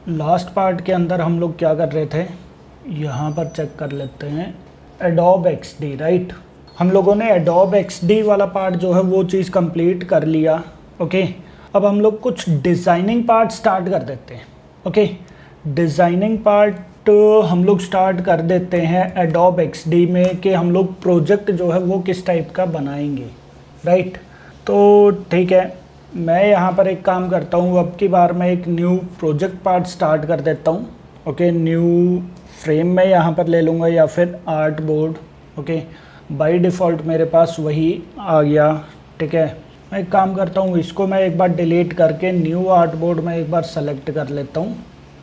Last part के अंदर हम लोग क्या कर रहे थे, यहाँ पर चेक कर लेते हैं एडोब एक्सडी, राइट। हम लोगों ने एडोब एक्सडी वाला पार्ट जो है वो चीज़ कंप्लीट कर लिया। ओके, अब हम लोग कुछ डिज़ाइनिंग पार्ट स्टार्ट कर देते हैं। ओके, डिज़ाइनिंग पार्ट हम लोग स्टार्ट कर देते हैं एडोब एक्सडी में कि हम लोग प्रोजेक्ट जो है वो किस टाइप का बनाएंगे, राइट। तो ठीक है, मैं यहाँ पर एक काम करता हूँ, अब की बार मैं एक न्यू प्रोजेक्ट पार्ट स्टार्ट कर देता हूँ। ओके, न्यू फ्रेम मैं यहाँ पर ले लूँगा या फिर art board. Okay, by default मेरे पास वही आ गया। ठीक है, मैं एक काम करता हूँ, इसको मैं एक बार डिलीट करके न्यू आर्ट बोर्ड में एक बार सेलेक्ट कर लेता हूँ।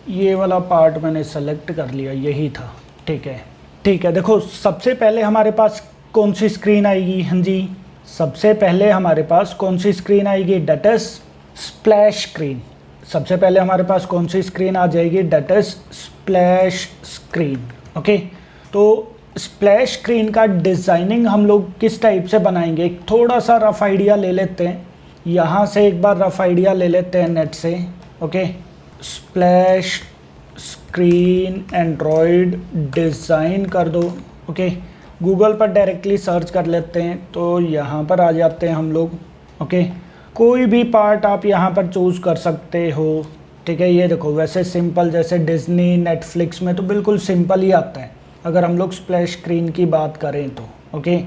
ये वाला पार्ट मैंने सेलेक्ट कर लिया, यही था। ठीक है, ठीक है, देखो सबसे पहले हमारे पास कौन सी स्क्रीन आएगी। हाँ जी, सबसे पहले हमारे पास कौन सी स्क्रीन आएगी, डेट इज स्प्लैश स्क्रीन। सबसे पहले हमारे पास कौन सी स्क्रीन आ जाएगी, that is splash screen. Okay, तो स्प्लैश स्क्रीन का डिज़ाइनिंग हम लोग किस टाइप से बनाएंगे, थोड़ा सा रफ़ आइडिया ले लेते हैं। यहाँ से एक बार रफ़ आइडिया ले लेते हैं नेट से। Okay, splash screen Android design कर दो। ओके, गूगल पर डायरेक्टली सर्च कर लेते हैं तो यहाँ पर आ जाते हैं हम लोग। ओके, कोई भी पार्ट आप यहाँ पर चूज़ कर सकते हो। ठीक है, ये देखो वैसे सिंपल, जैसे डिज़नी नेटफ्लिक्स में तो बिल्कुल सिंपल ही आता है अगर हम लोग स्प्लैश स्क्रीन की बात करें तो। ओके,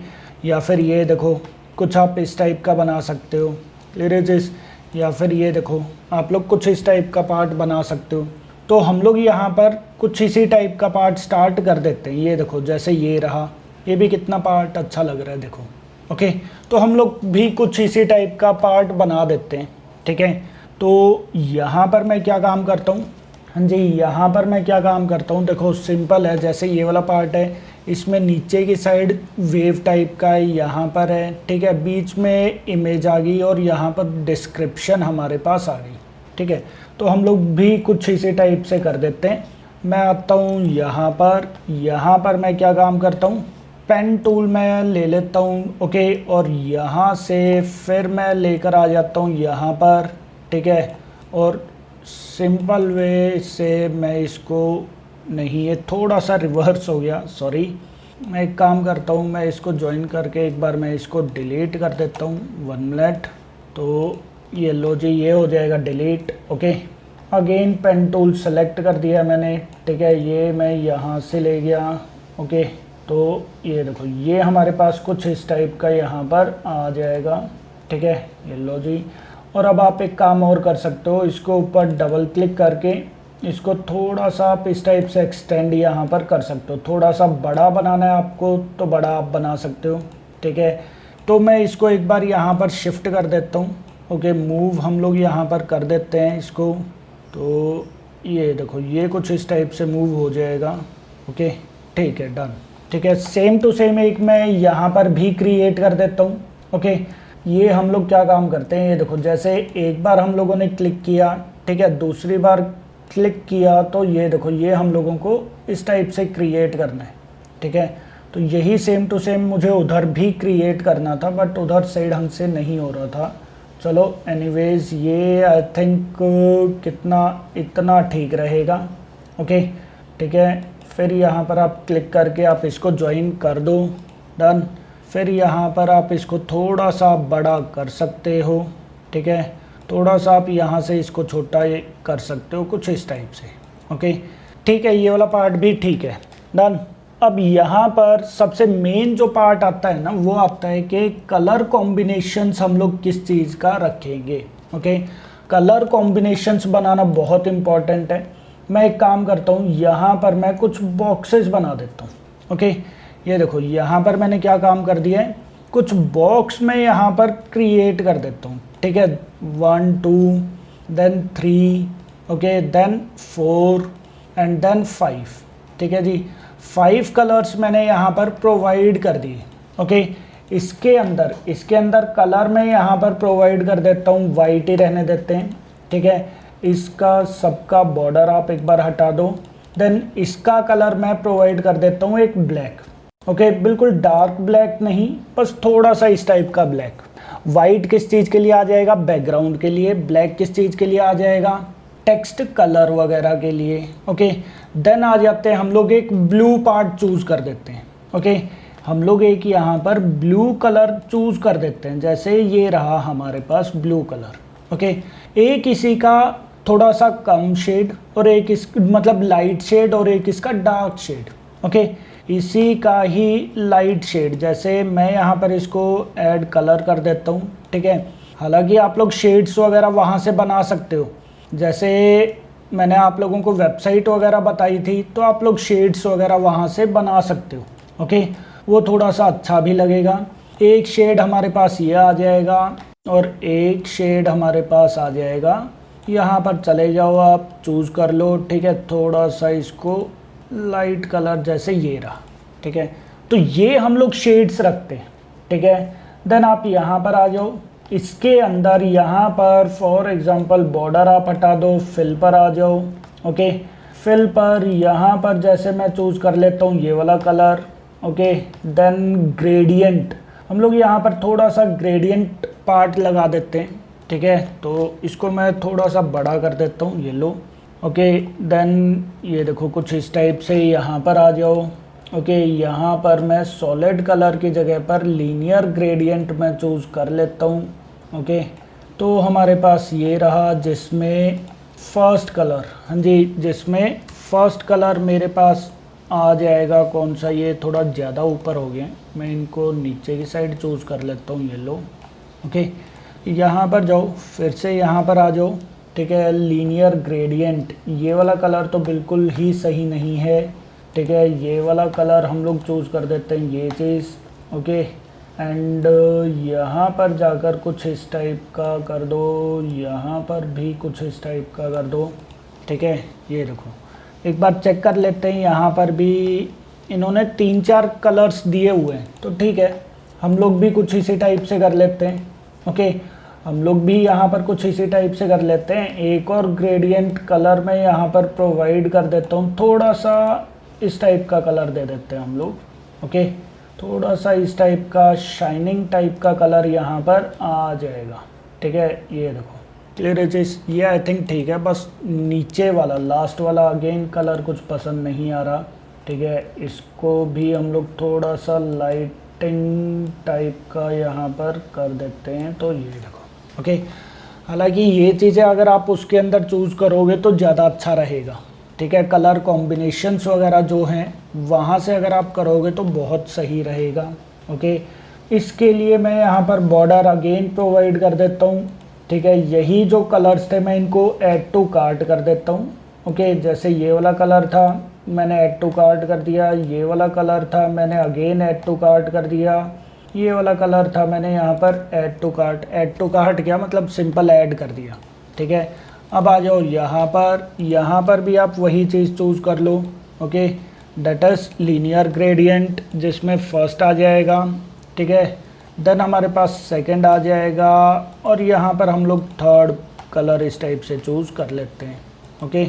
या फिर ये देखो कुछ आप इस टाइप का बना सकते हो, लिरिक्स, या फिर ये देखो आप लोग कुछ इस टाइप का पार्ट बना सकते हो। तो हम लोग यहाँ पर कुछ इसी टाइप का पार्ट स्टार्ट कर देते हैं। ये देखो जैसे ये रहा, ये भी कितना पार्ट अच्छा लग रहा है, देखो। ओके, तो हम लोग भी कुछ इसी टाइप का पार्ट बना देते हैं। ठीक है, तो यहाँ पर मैं क्या काम करता हूँ, हाँ जी, यहाँ पर मैं क्या काम करता हूँ, देखो सिंपल है। जैसे ये वाला पार्ट है, इसमें नीचे की साइड वेव टाइप का है, यहाँ पर है। ठीक है, बीच में इमेज आ गई और यहाँ पर डिस्क्रिप्शन हमारे पास आ गई। ठीक है, तो हम लोग भी कुछ इसी टाइप से कर देते हैं। मैं आता हूँ यहाँ पर मैं क्या काम करता हूँ, पेन टूल मैं ले लेता हूँ। ओके, और यहाँ से फिर मैं लेकर आ जाता हूँ यहाँ पर। ठीक है, और सिंपल वे से मैं इसको, नहीं ये थोड़ा सा रिवर्स हो गया, सॉरी। मैं एक काम करता हूँ, मैं इसको ज्वाइन करके एक बार मैं इसको डिलीट कर देता हूँ, 1 मिनट। तो ये लो जी, ये हो जाएगा delete. Okay, again pen tool select कर दिया मैंने। ठीक है, ये मैं यहाँ से ले गया। ओके, तो ये देखो ये हमारे पास कुछ इस टाइप का यहाँ पर आ जाएगा। ठीक है, ये लो जी। और अब आप एक काम और कर सकते हो, इसको ऊपर डबल क्लिक करके इसको थोड़ा सा आप इस टाइप से एक्सटेंड यहाँ पर कर सकते हो। थोड़ा सा बड़ा बनाना है आपको तो बड़ा आप बना सकते हो। ठीक है, तो मैं इसको एक बार यहाँ पर शिफ्ट कर देता हूँ। ओके, मूव हम लोग यहाँ पर कर देते हैं इसको। तो ये देखो ये कुछ इस टाइप से मूव हो जाएगा। ओके, ठीक है, डन। ठीक है, सेम टू सेम एक मैं यहाँ पर भी क्रिएट कर देता हूँ। ओके, ये हम लोग क्या काम करते हैं, ये देखो जैसे एक बार हम लोगों ने क्लिक किया, ठीक है, दूसरी बार क्लिक किया, तो ये देखो ये हम लोगों को इस टाइप से क्रिएट करना है। ठीक है, तो यही सेम टू सेम मुझे उधर भी क्रिएट करना था, बट उधर सही ढंग से नहीं हो रहा था। चलो एनीवेज, ये आई थिंक इतना ठीक रहेगा। ओके, ठीक है, फिर यहाँ पर आप क्लिक करके आप इसको ज्वाइन कर दो, डन। फिर यहाँ पर आप इसको थोड़ा सा बड़ा कर सकते हो। ठीक है, थोड़ा सा आप यहाँ से इसको छोटा कर सकते हो, कुछ इस टाइप से। ओके, ठीक है, ये वाला पार्ट भी ठीक है, डन। अब यहाँ पर सबसे मेन जो पार्ट आता है ना, वो आता है कि कलर कॉम्बिनेशंस हम लोग किस चीज़ का रखेंगे। ओके, कलर कॉम्बिनेशंस बनाना बहुत इम्पॉर्टेंट है। मैं एक काम करता हूँ, यहाँ पर मैं कुछ बॉक्सेस बना देता हूँ। ओके, ये देखो यहाँ पर मैंने क्या काम कर दिया है, कुछ बॉक्स में यहाँ पर क्रिएट कर देता हूँ। ठीक है, 1 2 then 3, okay, then 4 and then 5। ठीक है जी, 5 कलर्स मैंने यहाँ पर प्रोवाइड कर दिए। ओके, इसके अंदर कलर में यहाँ पर प्रोवाइड कर देता हूँ, वाइट ही रहने देते हैं। ठीक है, इसका सबका बॉर्डर आप एक बार हटा दो। देन इसका कलर मैं प्रोवाइड कर देता हूँ एक ब्लैक। ओके, बिल्कुल डार्क ब्लैक नहीं, बस थोड़ा सा इस टाइप का ब्लैक। वाइट किस चीज़ के लिए आ जाएगा, बैकग्राउंड के लिए। ब्लैक किस चीज़ के लिए आ जाएगा, टेक्स्ट कलर वगैरह के लिए। ओके, देन आ जाते हैं हम लोग एक ब्लू पार्ट चूज़ कर देते हैं। ओके, हम लोग एक यहाँ पर ब्लू कलर चूज़ कर देते हैं, जैसे ये रहा हमारे पास ब्लू कलर। ओके, एक इसी का थोड़ा सा कम शेड और एक इस मतलब लाइट शेड और एक इसका डार्क शेड। ओके, इसी का ही लाइट शेड, जैसे मैं यहाँ पर इसको ऐड कलर कर देता हूँ। ठीक है, हालांकि आप लोग शेड्स वगैरह वहाँ से बना सकते हो, जैसे मैंने आप लोगों को वेबसाइट वगैरह बताई थी, तो आप लोग शेड्स वगैरह वहाँ से बना सकते हो। ओके, वो थोड़ा सा अच्छा भी लगेगा। एक शेड हमारे पास ये आ जाएगा और एक शेड हमारे पास आ जाएगा, यहाँ पर चले जाओ आप चूज़ कर लो। ठीक है, थोड़ा सा इसको लाइट कलर जैसे ये रहा। ठीक है, तो ये हम लोग शेड्स रखते हैं। ठीक है, देन आप यहाँ पर आ जाओ, इसके अंदर यहाँ पर फॉर एग्जांपल बॉर्डर आप हटा दो, फिल पर आ जाओ। ओके, फिल पर यहाँ पर जैसे मैं चूज़ कर लेता हूँ ये वाला कलर। ओके, देन ग्रेडियंट, हम लोग यहाँ पर थोड़ा सा ग्रेडियंट पार्ट लगा देते हैं। ठीक है, तो इसको मैं थोड़ा सा बड़ा कर देता हूँ, ये लो। ओके, देन ये देखो कुछ इस टाइप से यहाँ पर आ जाओ। ओके, यहाँ पर मैं सॉलिड कलर की जगह पर लीनियर ग्रेडियंट मैं चूज़ कर लेता हूँ। ओके, तो हमारे पास ये रहा जिसमें फर्स्ट कलर, हाँ जी, जिसमें फर्स्ट कलर मेरे पास आ जाएगा कौन सा, ये थोड़ा ज़्यादा ऊपर हो गया, मैं इनको नीचे की साइड चूज़ कर लेता हूँ, ये लो। ओके, यहाँ पर जाओ, फिर से यहाँ पर आ जाओ। ठीक है, लीनियर ग्रेडियंट, ये वाला कलर तो बिल्कुल ही सही नहीं है। ठीक है, ये वाला कलर हम लोग चूज़ कर देते हैं, ये चीज़। ओके, एंड यहाँ पर जाकर कुछ इस टाइप का कर दो, यहाँ पर भी कुछ इस टाइप का कर दो। ठीक है, ये देखो एक बार चेक कर लेते हैं, यहाँ पर भी इन्होंने 3-4 कलर्स दिए हुए हैं, तो ठीक है हम लोग भी कुछ इसी टाइप से कर लेते हैं। ओके, हम लोग भी यहाँ पर कुछ इसी टाइप से कर लेते हैं। एक और ग्रेडियंट कलर मैं यहाँ पर प्रोवाइड कर देता हूँ, थोड़ा सा इस टाइप का कलर दे देते हैं हम लोग। ओके, थोड़ा सा इस टाइप का शाइनिंग टाइप का कलर यहाँ पर आ जाएगा। ठीक है, ये देखो क्लियर है चीज़, ये आई थिंक ठीक है। बस नीचे वाला लास्ट वाला अगेन कलर कुछ पसंद नहीं आ रहा। ठीक है, इसको भी हम लोग थोड़ा सा लाइटिंग टाइप का यहाँ पर कर देते हैं, तो ये देखो। ओके, हालांकि ये चीज़ें अगर आप उसके अंदर चूज़ करोगे तो ज़्यादा अच्छा रहेगा। ठीक है, कलर कॉम्बिनेशंस वगैरह जो हैं वहाँ से अगर आप करोगे तो बहुत सही रहेगा। ओके, इसके लिए मैं यहाँ पर बॉर्डर अगेन प्रोवाइड कर देता हूँ। ठीक है, यही जो कलर्स थे मैं इनको ऐड टू कार्ट कर देता हूँ। ओके, जैसे ये वाला कलर था मैंने ऐड टू कार्ट कर दिया, ये वाला कलर था मैंने अगेन ऐड टू कार्ट कर दिया, ये वाला कलर था मैंने यहाँ पर ऐड टू कार्ट क्या मतलब सिंपल ऐड कर दिया। ठीक है, अब आ जाओ यहाँ पर भी आप वही चीज़ चूज़ कर लो। Okay, that is linear gradient, जिसमें फर्स्ट आ जाएगा। ठीक है, देन हमारे पास सेकंड आ जाएगा और यहाँ पर हम लोग थर्ड कलर इस टाइप से चूज़ कर लेते हैं। ओके,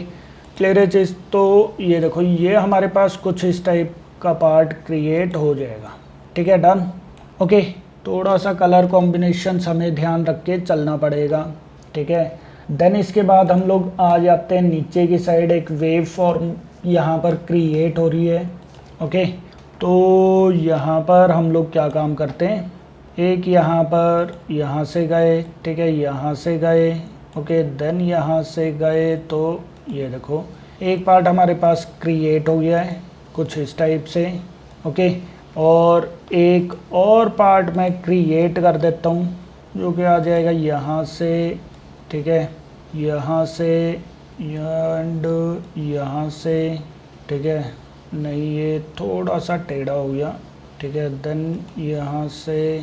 क्लियर है चीज़। तो ये देखो ये हमारे पास कुछ इस टाइप का पार्ट क्रिएट हो जाएगा। ठीक है, डन। ओके, थोड़ा सा कलर कॉम्बिनेशन हमें ध्यान रख के चलना पड़ेगा। ठीक है, देन इसके बाद हम लोग आ जाते हैं नीचे की साइड, एक वेव फॉर्म यहाँ पर क्रिएट हो रही है। ओके, तो यहाँ पर हम लोग क्या काम करते हैं, एक यहाँ से गए। ठीक है, यहाँ से गए। ओके, देन यहाँ से गए, तो ये देखो एक पार्ट हमारे पास क्रिएट हो गया है कुछ इस टाइप से। ओके, और एक और पार्ट मैं क्रिएट कर देता हूँ जो कि आ जाएगा यहाँ से। ठीक है, यहाँ से एंड यहाँ से। ठीक है, नहीं ये थोड़ा सा टेढ़ा हो गया। ठीक है, देन यहाँ से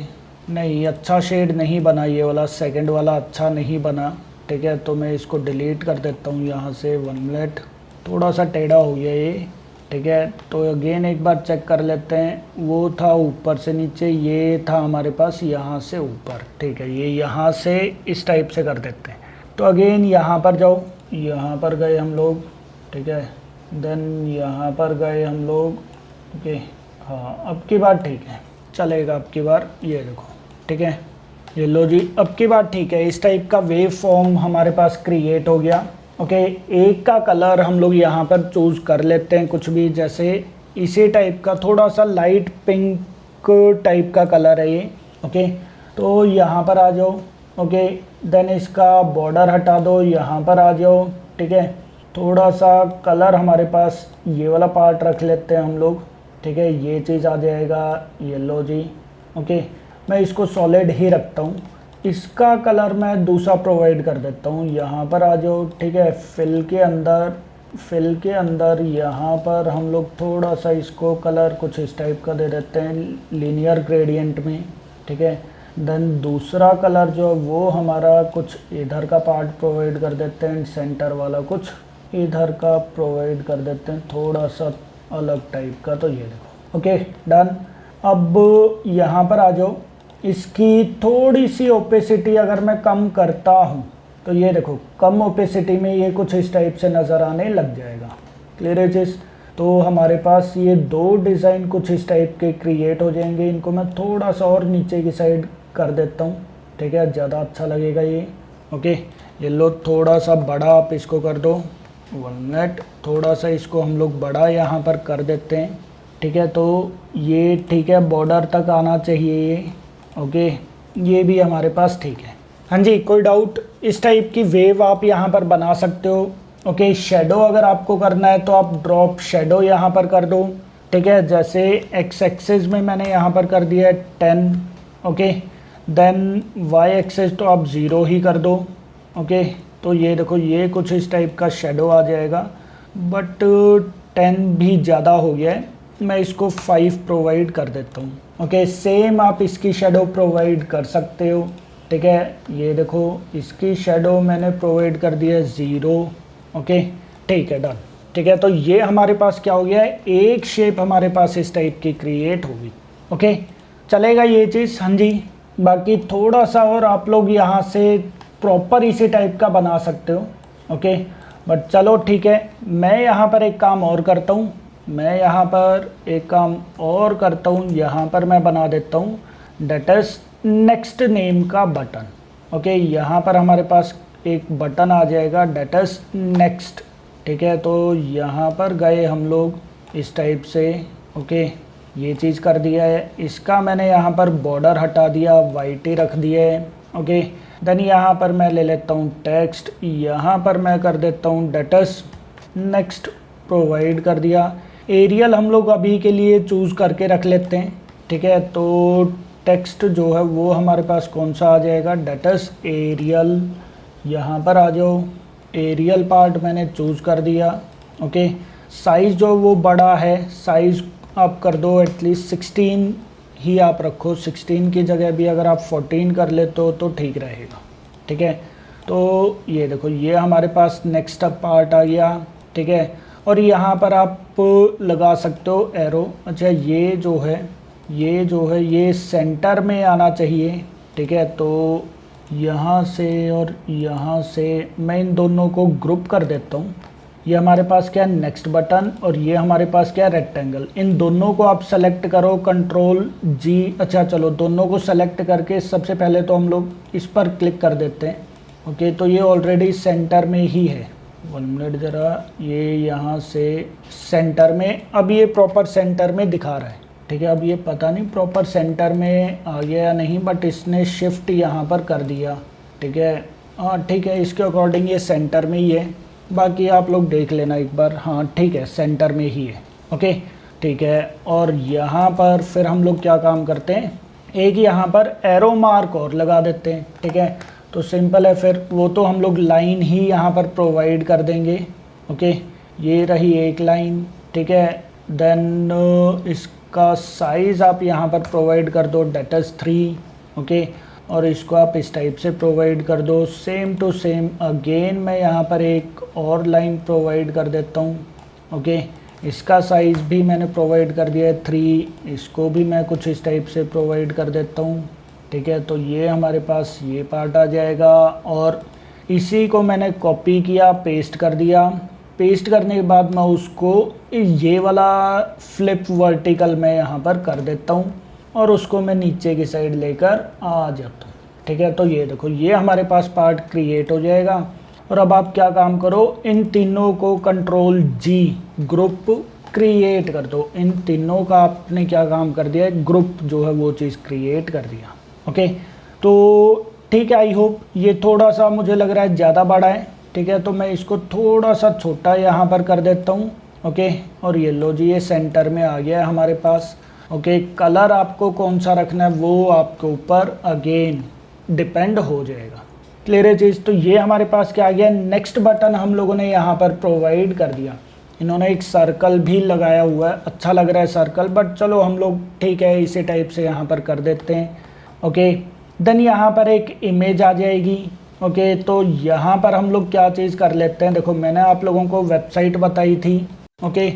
नहीं, अच्छा शेड नहीं बना, ये वाला सेकंड वाला अच्छा नहीं बना। ठीक है, तो मैं इसको डिलीट कर देता हूँ यहाँ से। 1 मिनट, थोड़ा सा टेढ़ा हो गया ये। ठीक है, तो अगेन एक बार चेक कर लेते हैं, वो था ऊपर से नीचे, ये था हमारे पास यहाँ से ऊपर। ठीक है, ये यहाँ से इस टाइप से कर देते हैं। तो अगेन यहाँ पर जाओ, यहाँ पर गए हम लोग। ठीक है, देन यहाँ पर गए हम लोग। ओके, हाँ अब की बार ठीक है, चलेगा अब की बार। ये देखो, ठीक है, ये लो जी, अब की बार ठीक है। इस टाइप का वेव फॉर्म हमारे पास क्रिएट हो गया। ओके, एक का कलर हम लोग यहाँ पर चूज़ कर लेते हैं कुछ भी, जैसे इसी टाइप का थोड़ा सा लाइट पिंक टाइप का कलर है ये। ओके, तो यहाँ पर आ जाओ। ओके, देन इसका बॉर्डर हटा दो, यहाँ पर आ जाओ। ठीक है, थोड़ा सा कलर हमारे पास ये वाला पार्ट रख लेते हैं हम लोग। ठीक है, ये चीज़ आ जाएगा येलो जी। ओके, मैं इसको सॉलिड ही रखता हूँ। इसका कलर मैं दूसरा प्रोवाइड कर देता हूँ, यहाँ पर आ जाओ। ठीक है, फिल के अंदर यहाँ पर हम लोग थोड़ा सा इसको कलर कुछ इस टाइप का दे देते हैं लीनियर ग्रेडियंट में। ठीक है, देन दूसरा कलर जो है वो हमारा कुछ इधर का पार्ट प्रोवाइड कर देते हैं, सेंटर वाला कुछ इधर का प्रोवाइड कर देते हैं, थोड़ा सा अलग टाइप का। तो ये देखो, ओके डन। अब यहाँ पर आ जाओ, इसकी थोड़ी सी ओपेसिटी अगर मैं कम करता हूँ तो ये देखो कम ओपेसिटी में ये कुछ इस टाइप से नज़र आने लग जाएगा। क्लियर है चीज़? तो हमारे पास ये दो डिज़ाइन कुछ इस टाइप के क्रिएट हो जाएंगे। इनको मैं थोड़ा सा और नीचे की साइड कर देता हूँ। ठीक है, ज़्यादा अच्छा लगेगा ये। ओके, ये लो थोड़ा सा बड़ा आप इसको कर दो, 1 मिनट। थोड़ा सा इसको हम लोग बड़ा यहाँ पर कर देते हैं। ठीक है, तो ये ठीक है, बॉर्डर तक आना चाहिए ये। ओके, ये भी हमारे पास ठीक है। हाँ जी, कोई डाउट? इस टाइप की वेव आप यहाँ पर बना सकते हो। ओके, शेडो अगर आपको करना है तो आप ड्रॉप शेडो यहाँ पर कर दो। ठीक है, जैसे एक्स एक्सिस में मैंने यहाँ पर कर दिया है 10। ओके, देन वाई एक्सिस तो आप 0 ही कर दो। ओके, तो ये देखो ये कुछ इस टाइप का शेडो आ जाएगा, बट 10 भी ज़्यादा हो गया है, मैं इसको 5 प्रोवाइड कर देता हूँ। ओके, सेम आप इसकी शेडो प्रोवाइड कर सकते हो। ठीक है, ये देखो इसकी शेडो मैंने प्रोवाइड कर दिया है 0। ओके, ठीक है, डन। ठीक है, तो ये हमारे पास क्या हो गया है, एक शेप हमारे पास इस टाइप की क्रिएट होगी। ओके, चलेगा ये चीज़? हाँ जी, बाकी थोड़ा सा और आप लोग यहाँ से प्रॉपर इसी टाइप का बना सकते हो। ओके, बट चलो ठीक है, मैं यहाँ पर एक काम और करता हूँ। यहाँ पर मैं बना देता हूँ डेट इज नेक्स्ट नेम का बटन। ओके, यहाँ पर हमारे पास एक बटन आ जाएगा डेट इज नेक्स्ट। ठीक है, तो यहाँ पर गए हम लोग इस टाइप से। ओके, ये चीज़ कर दिया है। इसका मैंने यहाँ पर बॉर्डर हटा दिया, वाइट ही रख दिया है। ओके, देन यहाँ पर मैं ले लेता हूँ टेक्स्ट, यहाँ पर मैं कर देता हूँ डेट इज नेक्स्ट प्रोवाइड कर दिया। एरियल हम लोग अभी के लिए चूज़ करके रख लेते हैं। ठीक है, तो टेक्स्ट जो है वो हमारे पास कौन सा आ जाएगा, डेट इज एरियल। यहाँ पर आ जाओ, एरियल पार्ट मैंने चूज़ कर दिया। ओके, साइज़ जो वो बड़ा है, साइज़ आप कर दो एटलीस्ट 16 ही आप रखो। 16 की जगह भी अगर आप 14 कर लेते हो तो ठीक रहेगा। ठीक है, तो ये देखो ये हमारे पास नेक्स्ट अप पार्ट आ गया। ठीक है, और यहाँ पर आप लगा सकते हो एरो। अच्छा, ये जो है ये सेंटर में आना चाहिए। ठीक है, तो यहाँ से और यहाँ से मैं इन दोनों को ग्रुप कर देता हूँ। ये हमारे पास क्या है, नेक्स्ट बटन, और ये हमारे पास क्या है, रेक्टेंगल। इन दोनों को आप सेलेक्ट करो, कंट्रोल जी। अच्छा चलो, दोनों को सेलेक्ट करके सबसे पहले तो हम लोग इस पर क्लिक कर देते हैं। ओके, तो ये ऑलरेडी सेंटर में ही है। 1 मिनट ज़रा, ये यहाँ से सेंटर में, अब ये प्रॉपर सेंटर में दिखा रहा है। ठीक है, अब ये पता नहीं प्रॉपर सेंटर में आ गया या नहीं, बट इसने शिफ्ट यहाँ पर कर दिया। ठीक है, हाँ ठीक है, इसके अकॉर्डिंग ये सेंटर में ही है। बाकी आप लोग देख लेना एक बार। हाँ ठीक है, सेंटर में ही है। ओके, ठीक है, और यहाँ पर फिर हम लोग क्या काम करते हैं, एक यहाँ पर एरो मार्क और लगा देते हैं। ठीक है, तो सिंपल है, फिर वो तो हम लोग लाइन ही यहाँ पर प्रोवाइड कर देंगे। ओके, ये रही एक लाइन। ठीक है, देन इसका साइज़ आप यहाँ पर प्रोवाइड कर दो डेट इज 3। ओके, और इसको आप इस टाइप से प्रोवाइड कर दो, सेम टू सेम। अगेन मैं यहाँ पर एक और लाइन प्रोवाइड कर देता हूँ। ओके, इसका साइज़ भी मैंने प्रोवाइड कर दिया है 3। इसको भी मैं कुछ इस टाइप से प्रोवाइड कर देता हूँ। ठीक है, तो ये हमारे पास ये पार्ट आ जाएगा, और इसी को मैंने कॉपी किया, पेस्ट कर दिया। पेस्ट करने के बाद मैं उसको ये वाला फ्लिप वर्टिकल में यहाँ पर कर देता हूँ, और उसको मैं नीचे की साइड लेकर आ जाता हूँ। ठीक है, तो ये देखो ये हमारे पास पार्ट क्रिएट हो जाएगा। और अब आप क्या काम करो, इन तीनों को कंट्रोल जी ग्रुप क्रिएट कर दो। इन तीनों का आपने क्या काम कर दिया, ग्रुप जो है वो चीज़ क्रिएट कर दिया। ओके, तो ठीक है, आई होप ये थोड़ा सा मुझे लग रहा है ज़्यादा बड़ा है। ठीक है, तो मैं इसको थोड़ा सा छोटा यहाँ पर कर देता हूँ। ओके, और ये लो जी, ये सेंटर में आ गया है हमारे पास। ओके, कलर आपको कौन सा रखना है वो आपके ऊपर अगेन डिपेंड हो जाएगा। क्लियर है चीज़। तो ये हमारे पास क्या आ गया, नेक्स्ट बटन हम लोगों ने यहाँ पर प्रोवाइड कर दिया। इन्होंने एक सर्कल भी लगाया हुआ है, अच्छा लग रहा है सर्कल, बट चलो हम लोग ठीक है इसी टाइप से यहाँ पर कर देते हैं। ओके, देन यहाँ पर एक इमेज आ जाएगी। ओके, तो यहाँ पर हम लोग क्या चीज़ कर लेते हैं, देखो मैंने आप लोगों को वेबसाइट बताई थी। ओके,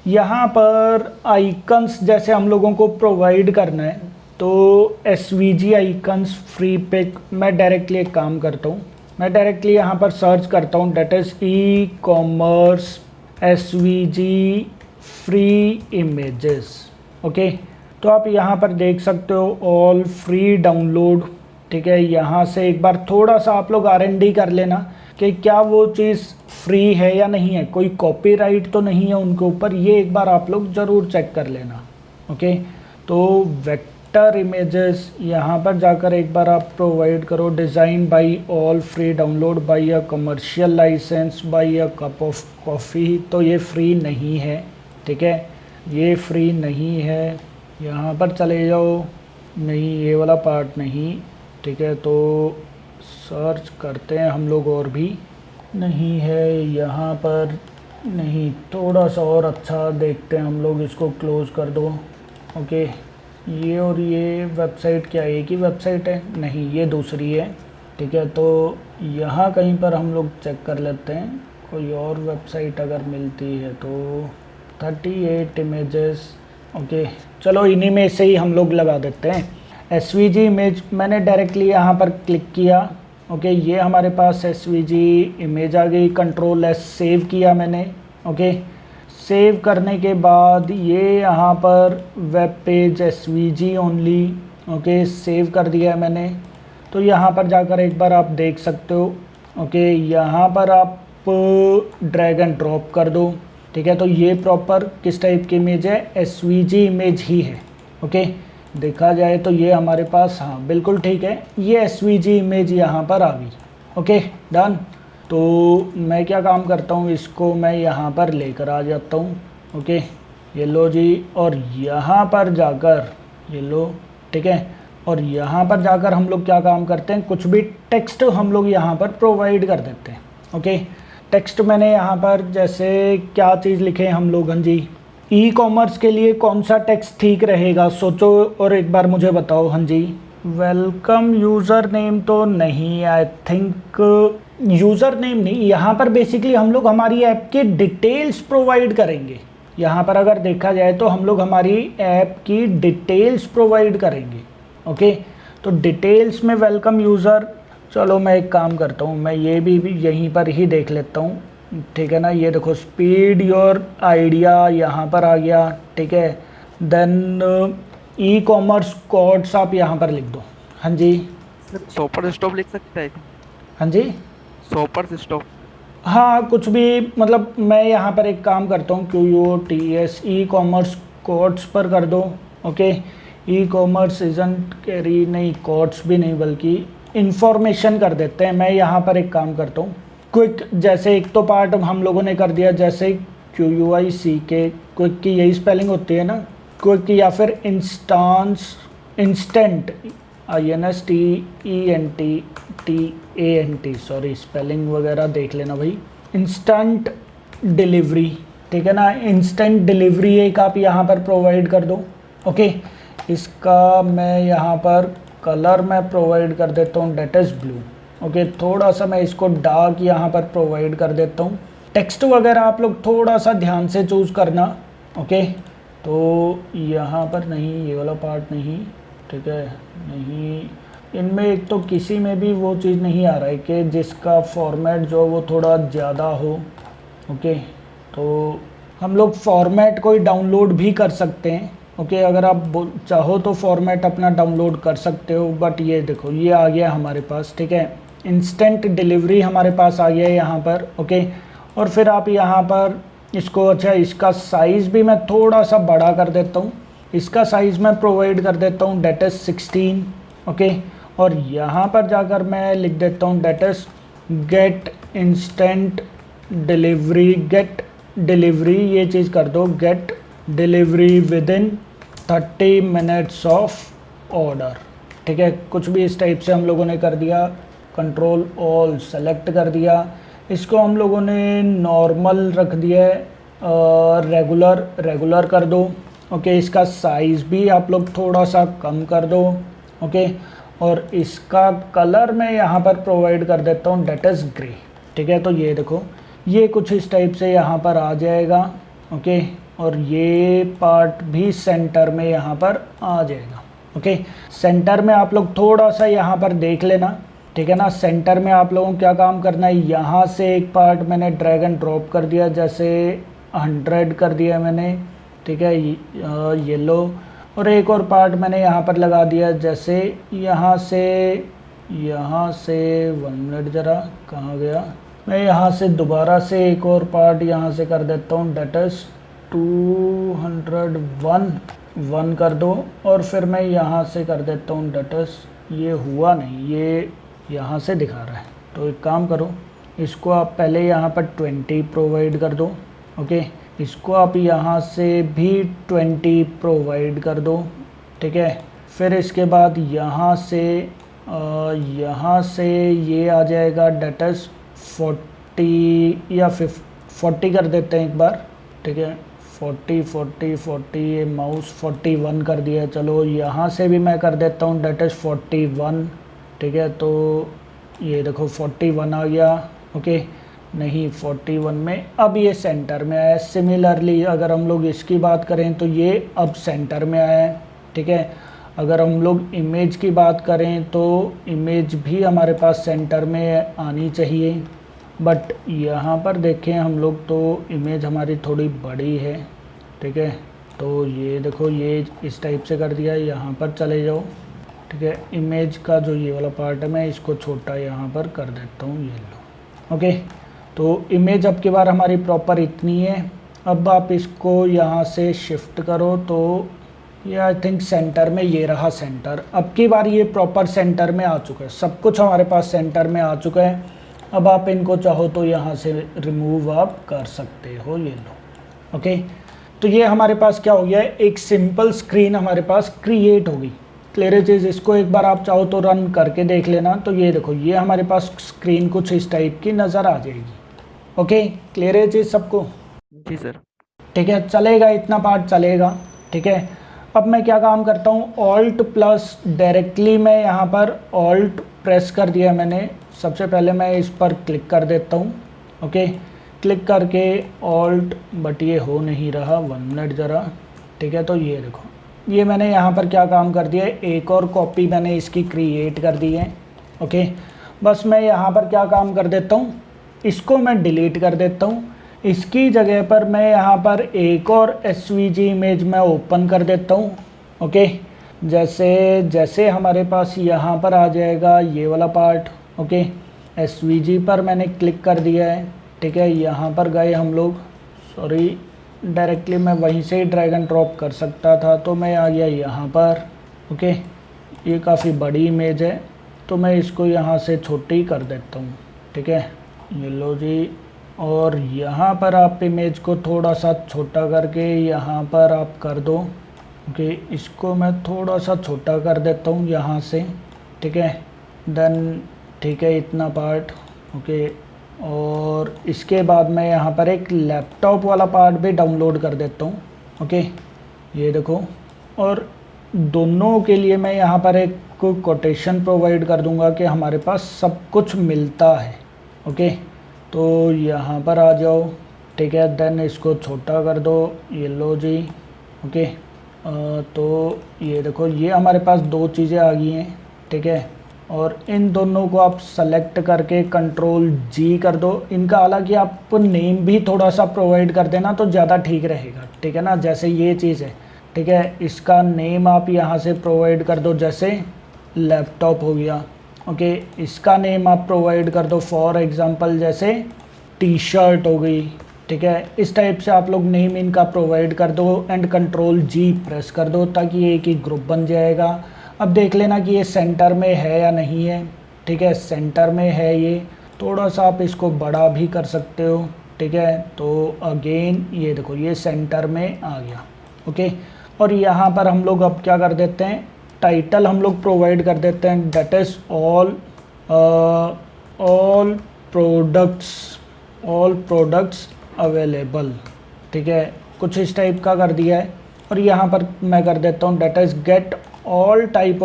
यहाँ पर आइकन्स जैसे हम लोगों को प्रोवाइड करना है, तो SVG आइकन्स फ्री पे मैं डायरेक्टली एक काम करता हूँ, मैं डायरेक्टली यहाँ पर सर्च करता हूँ, that is e-commerce SVG free images. Okay, तो आप यहाँ पर देख सकते हो ऑल फ्री डाउनलोड। ठीक है, यहाँ से एक बार थोड़ा सा आप लोग R&D कर लेना कि क्या वो चीज़ फ्री है या नहीं है, कोई कॉपीराइट तो नहीं है उनके ऊपर, ये एक बार आप लोग ज़रूर चेक कर लेना। ओके, तो वेक्टर इमेजेस यहाँ पर जाकर एक बार आप प्रोवाइड करो, design by all free download by a commercial license by a cup of coffee, तो ये फ्री नहीं है। ठीक है, ये फ्री नहीं है। यहाँ पर चले जाओ, नहीं ये वाला पार्ट नहीं। ठीक है, तो सर्च करते हैं हम लोग, और भी नहीं है यहाँ पर, नहीं, थोड़ा सा और अच्छा देखते हैं हम लोग, इसको क्लोज़ कर दो। ओके, ये और ये वेबसाइट क्या एक ही वेबसाइट है, नहीं ये दूसरी है। ठीक है, तो यहाँ कहीं पर हम लोग चेक कर लेते हैं, कोई और वेबसाइट अगर मिलती है तो 38 इमेजेस। ओके, चलो इन्हीं में से ही हम लोग लगा देते हैं। SVG इमेज मैंने डायरेक्टली यहाँ पर क्लिक किया। ओके, ये हमारे पास SVG इमेज आ गई, कंट्रोल S सेव किया मैंने। ओके, सेव करने के बाद ये यहाँ पर web page SVG only. Okay, save कर दिया है मैंने। तो यहाँ पर जाकर एक बार आप देख सकते हो। ओके, यहाँ पर आप ड्रैग एंड ड्रॉप कर दो। ठीक है, तो ये प्रॉपर किस टाइप की इमेज है, SVG इमेज ही है। ओके, देखा जाए तो ये हमारे पास, हाँ बिल्कुल ठीक है, ये SVG इमेज यहाँ पर आ गई। Okay, done. तो मैं क्या काम करता हूँ, इसको मैं यहाँ पर लेकर आ जाता हूँ। ओके, ये लो जी, और यहाँ पर जाकर ये लो। ठीक है, और यहाँ पर जाकर हम लोग क्या काम करते हैं, कुछ भी टेक्स्ट हम लोग यहाँ पर प्रोवाइड कर देते हैं। ओके, टेक्स्ट मैंने यहाँ पर जैसे क्या चीज़ लिखे हम लोग, हाँ जी, ई-कॉमर्स के लिए कौन सा टेक्स्ट ठीक रहेगा, सोचो और एक बार मुझे बताओ। हाँ जी, वेलकम यूज़र नेम तो नहीं, आई थिंक यूज़र नेम नहीं, यहाँ पर बेसिकली हम लोग हमारी ऐप की डिटेल्स प्रोवाइड करेंगे। यहाँ पर अगर देखा जाए तो हम लोग हमारी ऐप की डिटेल्स प्रोवाइड करेंगे। ओके, तो डिटेल्स में वेलकम यूज़र, चलो मैं एक काम करता हूँ, मैं ये भी यहीं पर ही देख लेता हूँ। ठीक है ना, ये देखो स्पीड योर आइडिया यहाँ पर आ गया। ठीक है, देन ई-कॉमर्स कोड्स आप यहाँ पर लिख दो। हाँ जी, शॉपर स्टॉप लिख सकता है। हाँ जी, शॉपर स्टॉप, हाँ कुछ भी, मतलब मैं यहाँ पर एक काम करता हूँ, QUOTS ई-कॉमर्स कोड्स पर कर दो। ओके, ई-कॉमर्स इजंट कैरी, नहीं कोड्स भी नहीं बल्कि इंफॉर्मेशन कर देते हैं। मैं यहाँ पर एक काम करता हूँ, क्विक, जैसे एक तो पार्ट हम लोगों ने कर दिया, जैसे QUICK, क्विक की यही स्पेलिंग होती है ना, क्विक, या फिर इंस्टेंट, INSTENT, सॉरी स्पेलिंग वगैरह देख लेना भाई। इंस्टेंट डिलीवरी, ठीक है ना, इंस्टेंट डिलीवरी एक आप यहाँ पर प्रोवाइड कर दो। ओके, इसका मैं यहाँ पर कलर मैं प्रोवाइड कर देता हूँ, डेट इज़ ब्लू। ओके, थोड़ा सा मैं इसको डार्क यहाँ पर प्रोवाइड कर देता हूँ। टेक्स्ट वगैरह आप लोग थोड़ा सा ध्यान से चूज़ करना। ओके, तो यहाँ पर नहीं, ये वाला पार्ट नहीं। ठीक है, नहीं, इनमें एक तो किसी में भी वो चीज़ नहीं आ रहा है कि जिसका फॉर्मेट जो वो थोड़ा ज़्यादा हो। ओके, तो हम लोग फॉर्मेट कोई डाउनलोड भी कर सकते हैं। ओके, अगर आप चाहो तो फॉर्मेट अपना डाउनलोड कर सकते हो, बट ये देखो ये आ गया हमारे पास। ठीक है, इंस्टेंट डिलीवरी हमारे पास आ गया है यहाँ पर। ओके, और फिर आप यहाँ पर इसको, अच्छा इसका साइज़ भी मैं थोड़ा सा बड़ा कर देता हूँ। इसका साइज़ मैं प्रोवाइड कर देता हूँ डेट इज़ 16। ओके, और यहाँ पर जाकर मैं लिख देता हूँ that is get instant delivery, get delivery ये चीज़ कर दो, get delivery within 30 minutes of order. ठीक है, कुछ भी इस टाइप से हम लोगों ने कर दिया, कंट्रोल ऑल सेलेक्ट कर दिया। इसको हम लोगों ने नॉर्मल रख दिया है, रेगुलर कर दो। ओके, इसका साइज़ भी आप लोग थोड़ा सा कम कर दो। ओके, और इसका कलर मैं यहाँ पर प्रोवाइड कर देता हूँ डेट इज़ ग्रे। ठीक है, तो ये देखो ये कुछ इस टाइप से यहाँ पर आ जाएगा। ओके, और ये पार्ट भी सेंटर में यहाँ पर आ जाएगा। ओके, सेंटर में आप लोग थोड़ा सा यहाँ पर देख लेना। ठीक है ना, सेंटर में आप लोगों को क्या काम करना है, यहाँ से एक पार्ट मैंने ड्रैग एंड ड्रॉप कर दिया, जैसे 100 कर दिया मैंने। ठीक है, येलो, और एक और पार्ट मैंने यहाँ पर लगा दिया, जैसे यहाँ से 1 मिनट ज़रा कहाँ गया, मैं यहाँ से दोबारा से एक और पार्ट यहाँ से कर देता हूँ डेट इज़ 201 कर दो, और फिर मैं यहाँ से कर देता हूँ डेट इज़, ये हुआ नहीं, ये यहाँ से दिखा रहा है। तो एक काम करो, इसको आप पहले यहाँ पर 20 प्रोवाइड कर दो। ओके, इसको आप यहाँ से भी 20 प्रोवाइड कर दो। ठीक है, फिर इसके बाद यहाँ से ये आ जाएगा डेट इज़ 40 या 40 कर देते हैं एक बार। ठीक है, 40 ये माउस 41 कर दिया है। चलो यहाँ से भी मैं कर देता हूँ डेट इज़ 41। ठीक है, तो ये देखो 41 आ गया। ओके, नहीं 41 में अब ये सेंटर में आया। सिमिलरली अगर हम लोग इसकी बात करें तो ये अब सेंटर में आया है। ठीक है, अगर हम लोग इमेज की बात करें तो इमेज भी हमारे पास सेंटर में आनी चाहिए, बट यहाँ पर देखें हम लोग तो इमेज हमारी थोड़ी बड़ी है। ठीक है, तो ये देखो ये इस टाइप से कर दिया, यहाँ पर चले जाओ। ठीक है, इमेज का जो ये वाला पार्ट है मैं इसको छोटा यहाँ पर कर देता हूँ, ये लो। ओके, तो इमेज अब की बार हमारी प्रॉपर इतनी है। अब आप इसको यहाँ से शिफ्ट करो तो ये आई थिंक सेंटर में, ये रहा सेंटर। अब की बार ये प्रॉपर सेंटर में आ चुका है, सब कुछ हमारे पास सेंटर में आ चुका है। अब आप इनको चाहो तो यहाँ से रिमूव आप कर सकते हो, ये लो। ओके, तो ये हमारे पास क्या हो गया है, एक सिंपल स्क्रीन हमारे पास क्रिएट होगी। क्लियर चीज़, इसको एक बार आप चाहो तो रन करके देख लेना। तो ये देखो ये हमारे पास स्क्रीन कुछ इस टाइप की नज़र आ जाएगी। ओके, क्लियर है चीज़ सबको? जी सर। ठीक है, चलेगा, इतना पार्ट चलेगा। ठीक है, अब मैं क्या काम करता हूँ, ऑल्ट प्लस डायरेक्टली मैं यहाँ पर ऑल्ट प्रेस कर दिया मैंने। सबसे पहले मैं इस पर क्लिक कर देता हूँ। ओके, क्लिक करके ऑल्ट, बट ये हो नहीं रहा, 1 मिनट ज़रा। ठीक है, तो ये देखो ये मैंने यहाँ पर क्या काम कर दिया है, एक और कॉपी मैंने इसकी क्रिएट कर दी है। ओके, बस मैं यहाँ पर क्या काम कर देता हूँ, इसको मैं डिलीट कर देता हूँ। इसकी जगह पर मैं यहाँ पर एक और SVG इमेज मैं ओपन कर देता हूँ। ओके, जैसे हमारे पास यहाँ पर आ जाएगा ये वाला पार्ट। ओके, SVG पर मैंने क्लिक कर दिया है। ठीक है, यहाँ पर गए हम लोग, सॉरी डायरेक्टली मैं वहीं से ही ड्रैग एंड ड्रॉप कर सकता था, तो मैं आ गया यहाँ पर। ओके, ये काफ़ी बड़ी इमेज है तो मैं इसको यहाँ से छोटी कर देता हूँ। ठीक है, ये लो जी, और यहाँ पर आप इमेज को थोड़ा सा छोटा करके यहाँ पर आप कर दो। ओके, इसको मैं थोड़ा सा छोटा कर देता हूँ यहाँ से। ठीक है, देन ठीक है इतना पार्ट। ओके, और इसके बाद मैं यहाँ पर एक लैपटॉप वाला पार्ट भी डाउनलोड कर देता हूँ। ओके, ये देखो, और दोनों के लिए मैं यहाँ पर एक कोटेशन प्रोवाइड कर दूँगा कि हमारे पास सब कुछ मिलता है। ओके, तो यहाँ पर आ जाओ। ठीक है, देन इसको छोटा कर दो, ये लो जी। ओके, तो ये देखो ये हमारे पास 2 चीज़ें आ गई हैं। ठीक है, और इन दोनों को आप सेलेक्ट करके कंट्रोल G कर दो। इनका हालांकि आप नेम भी थोड़ा सा प्रोवाइड कर देना तो ज़्यादा ठीक रहेगा। ठीक है ना, जैसे ये चीज़ है। ठीक है, इसका नेम आप यहाँ से प्रोवाइड कर दो, जैसे लैपटॉप हो गया। ओके, इसका नेम आप प्रोवाइड कर दो, फॉर एग्जांपल जैसे टी शर्ट हो गई, ठीक है। इस टाइप से आप लोग नेम इनका प्रोवाइड कर दो एंड कंट्रोल जी प्रेस कर दो ताकि ये एक ही ग्रुप बन जाएगा। अब देख लेना कि ये सेंटर में है या नहीं है, ठीक है। सेंटर में है ये, थोड़ा सा आप इसको बड़ा भी कर सकते हो, ठीक है। तो अगेन ये देखो ये सेंटर में आ गया, ओके। और यहाँ पर हम लोग अब क्या कर देते हैं, टाइटल हम लोग प्रोवाइड कर देते हैं, that is all products available, ठीक है। कुछ इस टाइप का कर दिया है। और यहाँ पर मैं कर देता हूँ that is get all type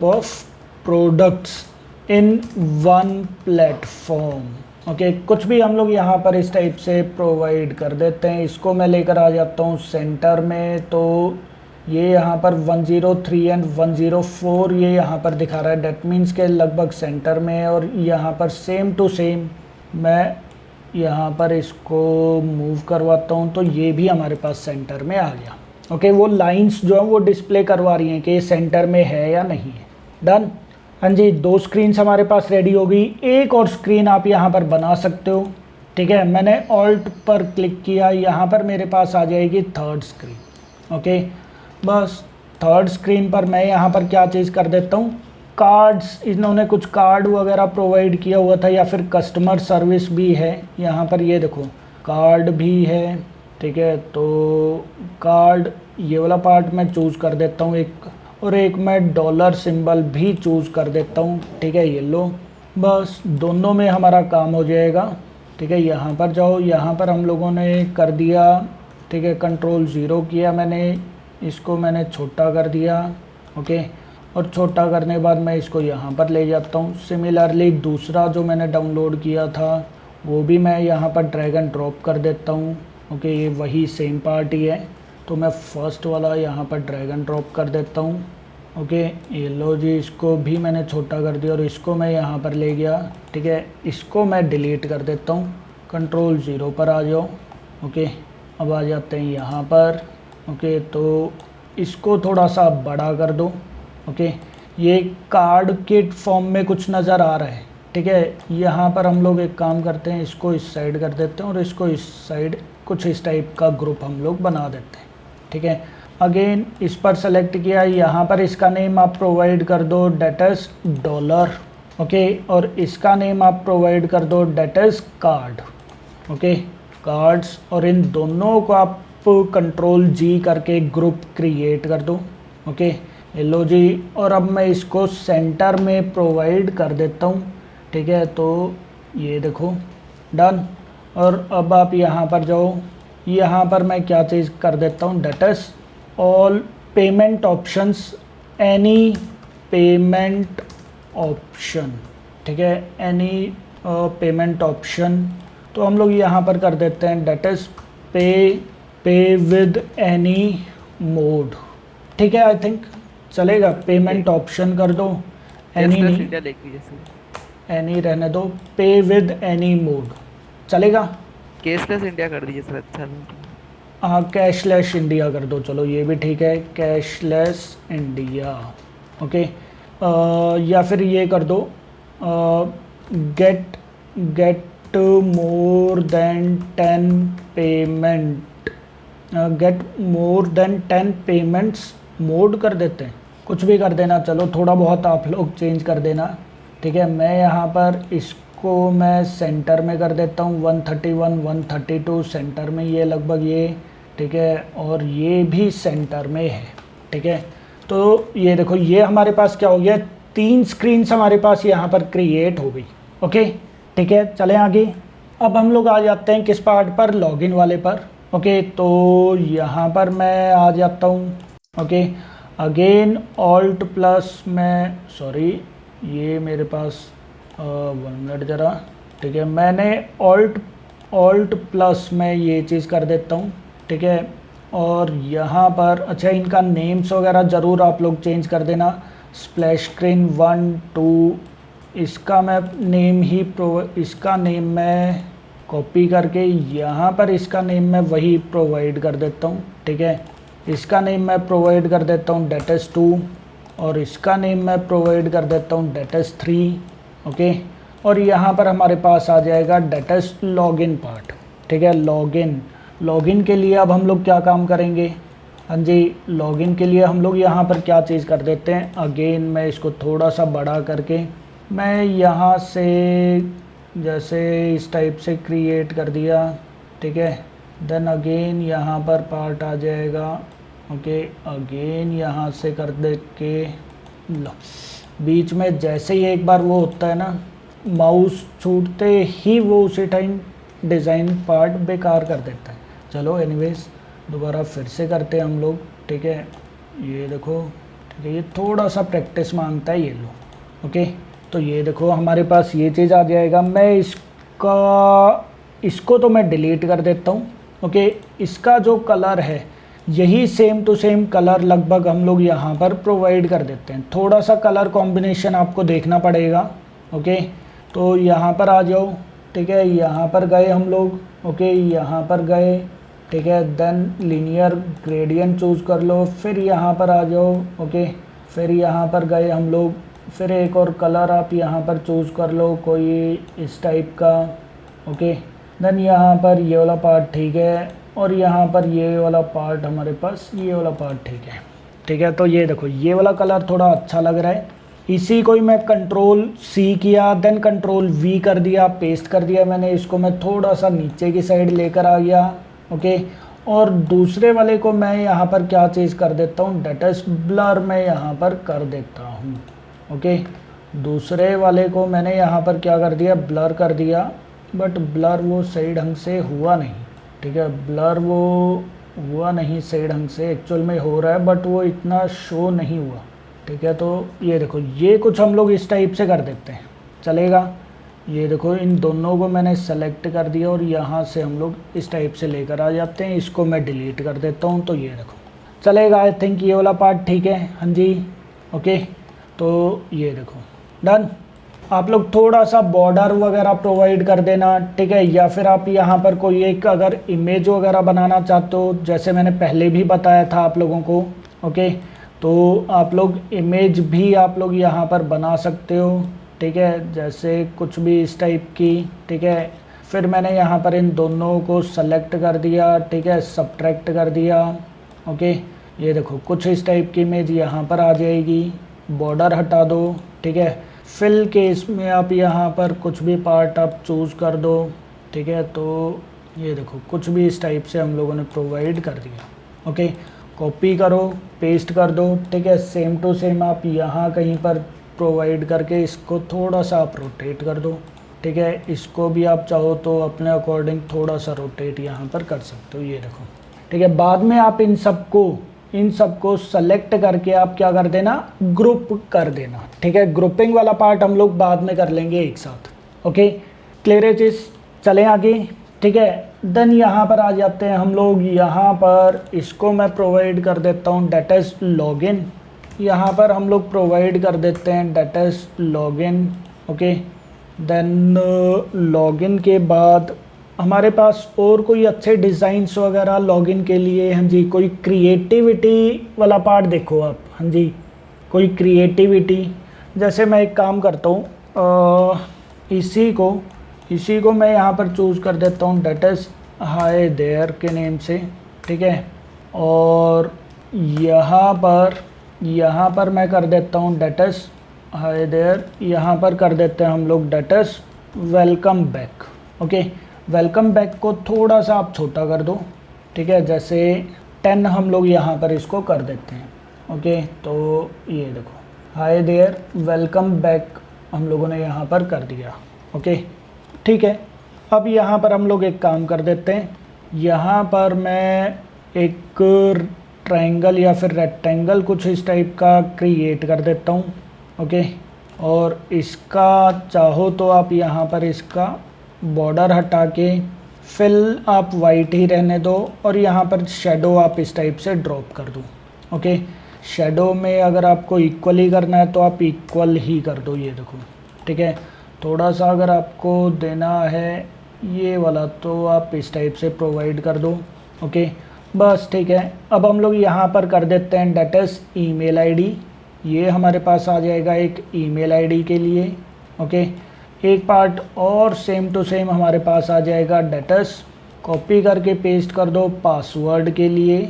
of products in one platform, okay. कुछ भी हम लोग यहाँ पर इस टाइप से प्रोवाइड कर देते हैं। इसको मैं लेकर आ जाता हूँ सेंटर में, तो ये यहाँ पर 103 एंड 104 ये यहाँ पर दिखा रहा है, डेट मीन्स के लगभग सेंटर में है। और यहाँ पर सेम टू सेम मैं यहाँ पर इसको मूव करवाता हूँ तो ये भी हमारे पास सेंटर में आ गया, ओके। वो लाइंस जो है वो डिस्प्ले करवा रही हैं कि ये सेंटर में है या नहीं है। डन। हाँ जी, 2 स्क्रीन्स हमारे पास रेडी हो गई। एक और स्क्रीन आप यहाँ पर बना सकते हो, ठीक है। मैंने ऑल्ट पर क्लिक किया, यहाँ पर मेरे पास आ जाएगी 3rd स्क्रीन, ओके। बस 3rd स्क्रीन पर मैं यहाँ पर क्या चीज़ कर देता हूँ, कार्ड्स, इन्होंने कुछ कार्ड वगैरह प्रोवाइड किया हुआ था या फिर कस्टमर सर्विस भी है। यहाँ पर ये देखो कार्ड भी है, ठीक है। तो कार्ड ये वाला पार्ट मैं चूज़ कर देता हूँ एक, और एक मैं डॉलर सिंबल भी चूज़ कर देता हूँ, ठीक है। ये लो, बस दोनों में हमारा काम हो जाएगा, ठीक है। यहाँ पर जाओ, यहाँ पर हम लोगों ने कर दिया, ठीक है। कंट्रोल 0 किया मैंने, इसको मैंने छोटा कर दिया, ओके। और छोटा करने के बाद मैं इसको यहाँ पर ले जाता हूँ। सिमिलरली दूसरा जो मैंने डाउनलोड किया था वो भी मैं यहाँ पर ड्रैग एंड ड्रॉप कर देता हूँ, ओके। ये वही सेम पार्ट ही है, तो मैं फर्स्ट वाला यहाँ पर ड्रैग एंड ड्रॉप कर देता हूँ, ओके। ये लो जी, इसको भी मैंने छोटा कर दिया और इसको मैं यहाँ पर ले गया, ठीक है। इसको मैं डिलीट कर देता हूँ, कंट्रोल 0 पर आ जाओ, ओके। अब आ जाते हैं यहाँ पर, ओके। तो इसको थोड़ा सा बड़ा कर दो, ओके। ये कार्ड के फॉर्म में कुछ नज़र आ रहा है, ठीक है। यहाँ पर हम लोग एक काम करते हैं, इसको इस साइड कर देते हैं और इसको इस साइड, कुछ इस टाइप का ग्रुप हम लोग बना देते हैं, ठीक है। अगेन इस पर सेलेक्ट किया, यहाँ पर इसका नेम आप प्रोवाइड कर दो डेट इज़ डॉलर, ओके। और इसका नेम आप प्रोवाइड कर दो that is card, okay, cards. और इन दोनों को आप कंट्रोल जी करके ग्रुप क्रिएट कर दो, ओके। लो जी, और अब मैं इसको सेंटर में प्रोवाइड कर देता हूँ, ठीक है। तो ये देखो डन। और अब आप यहाँ पर जाओ, यहाँ पर मैं क्या चीज़ कर देता हूँ, that is all payment options, any payment option, ठीक है। एनी पेमेंट ऑप्शन, तो हम लोग यहाँ पर कर देते हैं डेट इज़ पे विद एनी मोड, ठीक है। आई थिंक चलेगा, पेमेंट ऑप्शन कर दो, एनी नहीं, इंडिया लिख दीजिए एनी रहने दो, पे विद एनी मोड चलेगा। कैशलेस इंडिया कर दीजिए सर, अच्छा नहीं। हाँ, कैशलेस इंडिया कर दो, चलो ये भी ठीक है, कैशलेस इंडिया, ओके। या फिर ये कर दो, get more than 10 payment, get more than 10 payments mode कर देते हैं, कुछ भी कर देना, चलो थोड़ा बहुत आप लोग चेंज कर देना, ठीक है। मैं यहाँ पर इसको मैं सेंटर में कर देता हूँ, 131 132 सेंटर में, ये लगभग ये, ठीक है। और ये भी सेंटर में है, ठीक है। तो ये देखो, ये हमारे पास क्या हो गया, 3 स्क्रीन्स हमारे पास यहाँ पर क्रिएट हो गई, ओके, ठीक है। चलें आगे। अब हम लोग आ जाते हैं किस पार्ट पर, लॉगिन वाले पर, ओके। तो यहाँ पर मैं आ जाता हूँ, ओके। अगेन ऑल्ट प्लस में, सॉरी ये मेरे पास 1 मिनट ज़रा, ठीक है। मैंने ऑल्ट प्लस में ये चीज़ कर देता हूँ, ठीक है। और यहाँ पर अच्छा, इनका नेम्स वगैरह ज़रूर आप लोग चेंज कर देना, स्प्लैश स्क्रीन 1 2, इसका मैं नेम ही इसका नेम मैं कॉपी करके यहाँ पर इसका नेम मैं वही प्रोवाइड कर देता हूँ, ठीक है। इसका नेम मैं प्रोवाइड कर देता हूँ डेट इज़ 2, और इसका नेम मैं प्रोवाइड कर देता हूँ datas3। ओके, और यहाँ पर हमारे पास आ जाएगा datas login पार्ट। ठीक है, लॉगिन के लिए अब हम लोग क्या काम करेंगे? हाँ जी, लॉगिन के लिए हम लोग यहाँ पर क्या चीज़ कर देते हैं, अगेन मैं इसको थोड़ा सा बड़ा करके मैं यहाँ से जैसे इस टाइप से क्रिएट कर दिया। ठीक है, देन अगेन यहाँ पर पार्ट आ जाएगा। ओके, अगेन यहाँ से कर दे के लो, बीच में जैसे ही एक बार वो होता है ना, माउस छूटते ही वो उसी टाइम डिज़ाइन पार्ट बेकार कर देता है। चलो एनीवेज दोबारा फिर से करते हैं हम लोग। ठीक है, ये देखो, ठीक है, ये थोड़ा सा प्रैक्टिस मांगता है, ये लो। ओके, तो ये देखो हमारे पास ये चीज़ आ जाएगा। मैं इसको तो मैं डिलीट कर देता हूँ। ओके, इसका जो कलर है यही सेम टू सेम कलर लगभग हम लोग यहाँ पर प्रोवाइड कर देते हैं। थोड़ा सा कलर कॉम्बिनेशन आपको देखना पड़ेगा। ओके, तो यहाँ पर आ जाओ। ठीक है, यहाँ पर गए हम लोग। ओके, यहाँ पर गए। ठीक है, देन लीनियर ग्रेडियंट चूज़ कर लो, फिर यहाँ पर आ जाओ। ओके, फिर यहाँ पर गए हम लोग, फिर एक और कलर आप यहाँ पर चूज़ कर लो कोई इस टाइप का। ओके, देन यहाँ पर ये वाला पार्ट ठीक है, और यहाँ पर ये वाला पार्ट हमारे पास, ये वाला पार्ट ठीक है। ठीक है, तो ये देखो ये वाला कलर थोड़ा अच्छा लग रहा है। इसी को ही मैं Ctrl+C किया, देन Ctrl+V कर दिया, पेस्ट कर दिया मैंने। इसको मैं थोड़ा सा नीचे की साइड लेकर आ गया। ओके, और दूसरे वाले को मैं यहाँ पर क्या चीज़ कर देता हूँ, डेटस ब्लर मैं यहाँ पर कर देता हूँ। ओके, दूसरे वाले को मैंने यहाँ पर क्या कर दिया, ब्लर कर दिया, बट ब्लर वो सही ढंग से हुआ नहीं। ठीक है, ब्लर वो हुआ नहीं सही ढंग से, एक्चुअल में हो रहा है बट वो इतना शो नहीं हुआ। ठीक है, तो ये देखो ये कुछ हम लोग इस टाइप से कर देते हैं, चलेगा। ये देखो इन दोनों को मैंने सेलेक्ट कर दिया और यहाँ से हम लोग इस टाइप से लेकर आ जाते हैं। इसको मैं डिलीट कर देता हूँ, तो ये देखो चलेगा। आई थिंक ये वाला पार्ट ठीक है। हाँ जी, ओके, तो ये देखो डन। आप लोग थोड़ा सा बॉर्डर वगैरह प्रोवाइड कर देना। ठीक है, या फिर आप यहाँ पर कोई एक अगर इमेज वगैरह बनाना चाहते हो, जैसे मैंने पहले भी बताया था आप लोगों को। ओके, तो आप लोग इमेज भी आप लोग यहाँ पर बना सकते हो। ठीक है, जैसे कुछ भी इस टाइप की। ठीक है, फिर मैंने यहाँ पर इन दोनों को सेलेक्ट कर दिया। ठीक है, सब्ट्रैक्ट कर दिया। ओके, ये देखो कुछ इस टाइप की इमेज यहाँ पर आ जाएगी। बॉर्डर हटा दो। ठीक है, फिल केस में आप यहाँ पर कुछ भी पार्ट आप चूज़ कर दो। ठीक है, तो ये देखो कुछ भी इस टाइप से हम लोगों ने प्रोवाइड कर दिया। ओके, कॉपी करो, पेस्ट कर दो। ठीक है, सेम टू सेम आप यहाँ कहीं पर प्रोवाइड करके इसको थोड़ा सा आप रोटेट कर दो। ठीक है, इसको भी आप चाहो तो अपने अकॉर्डिंग थोड़ा सा रोटेट यहाँ पर कर सकते हो। ये देखो, ठीक है, बाद में आप इन सबको सेलेक्ट करके आप क्या कर देना, ग्रुप कर देना। ठीक है, ग्रुपिंग वाला पार्ट हम लोग बाद में कर लेंगे एक साथ। ओके, क्लियर है चीज़, चलें आगे। ठीक है, देन यहाँ पर आ जाते हैं हम लोग। यहाँ पर इसको मैं प्रोवाइड कर देता हूँ डेटस लॉगिन। यहाँ पर हम लोग प्रोवाइड कर देते हैं that's login. Okay, then login के बाद हमारे पास और कोई अच्छे डिज़ाइंस वगैरह लॉगिन के लिए, हाँ जी, कोई क्रिएटिविटी वाला पार्ट देखो आप। हाँ जी, कोई क्रिएटिविटी, जैसे मैं एक काम करता हूँ, इसी को मैं यहाँ पर चूज़ कर देता हूँ डेटस हाय देयर के नेम से। ठीक है, और यहाँ पर मैं कर देता हूँ डेटस हाय देयर। यहाँ पर कर देते हैं हम लोग that's welcome back. Okay, welcome back को थोड़ा सा आप छोटा कर दो। ठीक है, जैसे 10 हम लोग यहाँ पर इसको कर देते हैं। ओके, तो ये देखो हाय देयर वेलकम बैक हम लोगों ने यहाँ पर कर दिया। ओके, ठीक है, अब यहाँ पर हम लोग एक काम कर देते हैं। यहाँ पर मैं एक ट्रायंगल या फिर रेक्टेंगल कुछ इस टाइप का क्रिएट कर देता हूँ। ओके, और इसका चाहो तो आप यहाँ पर इसका बॉर्डर हटा के फिल आप वाइट ही रहने दो, और यहाँ पर शेडो आप इस टाइप से ड्रॉप कर दो। ओके, शेडो में अगर आपको इक्वल ही करना है तो आप इक्वल ही कर दो। ये देखो, ठीक है, थोड़ा सा अगर आपको देना है ये वाला तो आप इस टाइप से प्रोवाइड कर दो। ओके, बस ठीक है। अब हम लोग यहाँ पर कर देते हैं डेटस ईमेल आईडी। ये हमारे पास आ जाएगा एक ईमेल आईडी के लिए। ओके, एक पार्ट और सेम टू सेम हमारे पास आ जाएगा डेटस, कॉपी करके पेस्ट कर दो पासवर्ड के लिए।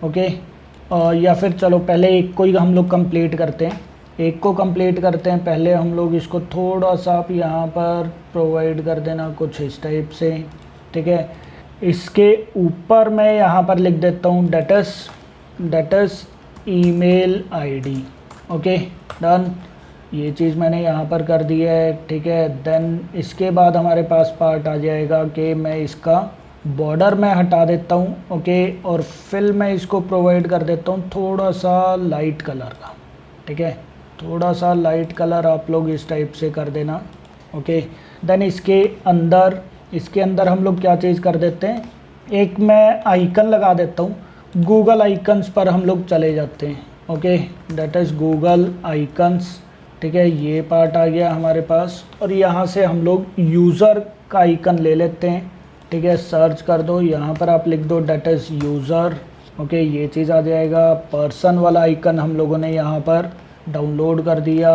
ओके, या फिर चलो पहले एक को ही हम लोग कंप्लीट करते हैं, एक को कंप्लीट करते हैं। पहले हम लोग इसको थोड़ा सा आप यहाँ पर प्रोवाइड कर देना कुछ इस टाइप से, ठीक है। इसके ऊपर मैं यहाँ पर लिख देता हूँ that's email ID. Okay, done. ये चीज़ मैंने यहाँ पर कर दी है, ठीक है। देन इसके बाद हमारे पास पार्ट आ जाएगा कि मैं इसका बॉर्डर मैं हटा देता हूँ। ओके, और फिल मैं इसको प्रोवाइड कर देता हूँ थोड़ा सा लाइट कलर का, ठीक है। थोड़ा सा लाइट कलर आप लोग इस टाइप से कर देना। ओके, देन इसके अंदर हम लोग क्या चीज़ कर देते हैं, एक मैं आइकन लगा देता हूँ, गूगल आइकन्स पर हम लोग चले जाते हैं। Okay, that is Google icons, ठीक है। ये पार्ट आ गया हमारे पास, और यहाँ से हम लोग यूज़र का आइकन ले लेते हैं, ठीक है। सर्च कर दो, यहाँ पर आप लिख दो दैट इज़ यूज़र। ओके, ये चीज़ आ जाएगा। पर्सन वाला आइकन हम लोगों ने यहाँ पर डाउनलोड कर दिया,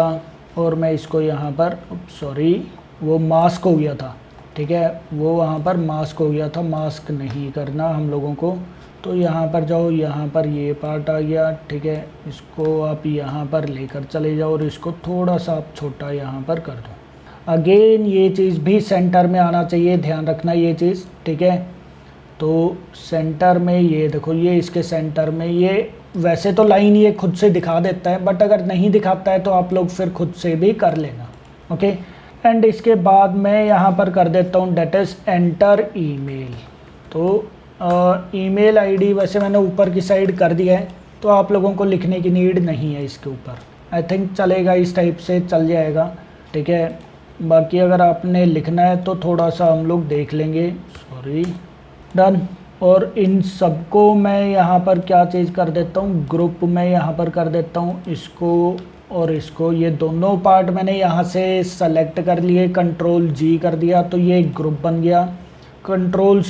और मैं इसको यहाँ पर सॉरी वो मास्क हो गया था, ठीक है। वो वहाँ पर मास्क हो गया था, मास्क नहीं करना हम लोगों को। तो यहाँ पर जाओ, यहाँ पर ये पार्ट आ गया, ठीक है। इसको आप यहाँ पर लेकर चले जाओ और इसको थोड़ा सा आप छोटा यहाँ पर कर दो। अगेन ये चीज़ भी सेंटर में आना चाहिए, ध्यान रखना ये चीज़, ठीक है। तो सेंटर में ये देखो, ये इसके सेंटर में, ये वैसे तो लाइन ये खुद से दिखा देता है, बट अगर नहीं दिखाता है तो आप लोग फिर खुद से भी कर लेना। ओके, एंड इसके बाद मैं यहाँ पर कर देता हूँ डेट इज़ एंटर ईमेल। तो ईमेल आईडी वैसे मैंने ऊपर की साइड कर दिया है, तो आप लोगों को लिखने की नीड नहीं है इसके ऊपर। आई थिंक चलेगा, इस टाइप से चल जाएगा, ठीक है। बाकी अगर आपने लिखना है तो थोड़ा सा हम लोग देख लेंगे, सॉरी। डन। और इन सबको मैं यहाँ पर क्या चीज़ कर देता हूँ, ग्रुप में यहाँ पर कर देता हूँ इसको और इसको। ये दोनों पार्ट मैंने यहाँ से सेलेक्ट कर लिए, कंट्रोल जी कर दिया, तो ये एक ग्रुप बन गया। कंट्रोल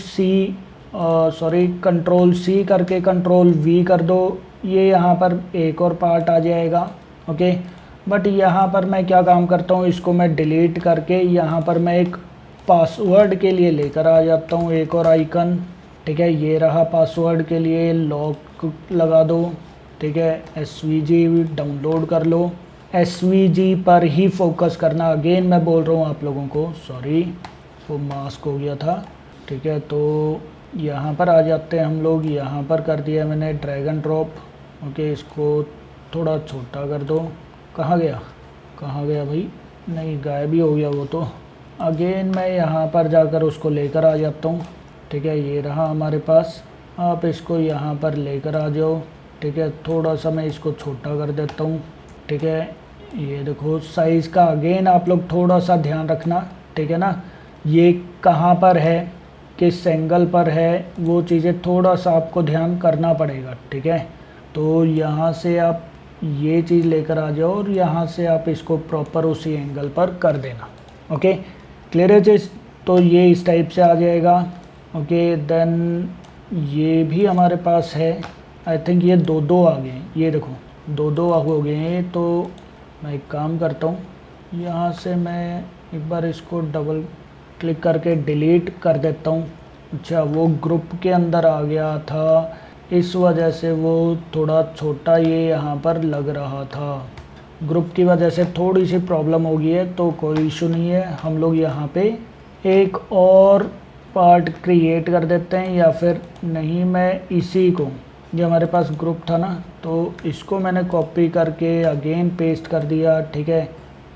सी करके कंट्रोल वी कर दो, ये यहाँ पर एक और पार्ट आ जाएगा। ओके, बट यहाँ पर मैं क्या काम करता हूँ, इसको मैं डिलीट करके यहाँ पर मैं एक पासवर्ड के लिए लेकर आ जाता हूँ एक और आइकन, ठीक है। ये रहा पासवर्ड के लिए, लॉक लगा दो, ठीक है। SVG डाउनलोड कर लो, SVG पर ही फोकस करना। अगेन मैं बोल रहा हूँ आप लोगों को, सॉरी वो मास्क हो गया था, ठीक है। तो यहाँ पर आ जाते हैं हम लोग, यहाँ पर कर दिया मैंने ड्रैग एंड ड्रॉप। ओके, इसको थोड़ा छोटा कर दो। कहाँ गया भाई, नहीं गायब ही हो गया वो तो। अगेन मैं यहाँ पर जाकर उसको लेकर आ जाता हूँ, ठीक है। ये रहा हमारे पास, आप इसको यहाँ पर लेकर आ जाओ, ठीक है। थोड़ा सा मैं इसको छोटा कर देता हूँ, ठीक है। ये देखो साइज़ का अगेन आप लोग थोड़ा सा ध्यान रखना, ठीक है ना। ये कहाँ पर है, किस एंगल पर है, वो चीज़ें थोड़ा सा आपको ध्यान करना पड़ेगा, ठीक है। तो यहाँ से आप ये चीज़ लेकर आ जाओ और यहाँ से आप इसको प्रॉपर उसी एंगल पर कर देना। ओके, क्लियर है चीज़। तो ये इस टाइप से आ जाएगा। ओके, देन ये भी हमारे पास है। आई थिंक ये दो आ गए, ये देखो दो हो गए हैं। तो मैं एक काम करता हूँ, यहाँ से मैं एक बार इसको डबल क्लिक करके डिलीट कर देता हूँ। अच्छा, वो ग्रुप के अंदर आ गया था, इस वजह से वो थोड़ा छोटा ये यहाँ पर लग रहा था। ग्रुप की वजह से थोड़ी सी प्रॉब्लम हो गई है, तो कोई इशू नहीं है। हम लोग यहाँ पे एक और पार्ट क्रिएट कर देते हैं, या फिर नहीं, मैं इसी को, जो हमारे पास ग्रुप था ना, तो इसको मैंने कॉपी करके अगेन पेस्ट कर दिया, ठीक है।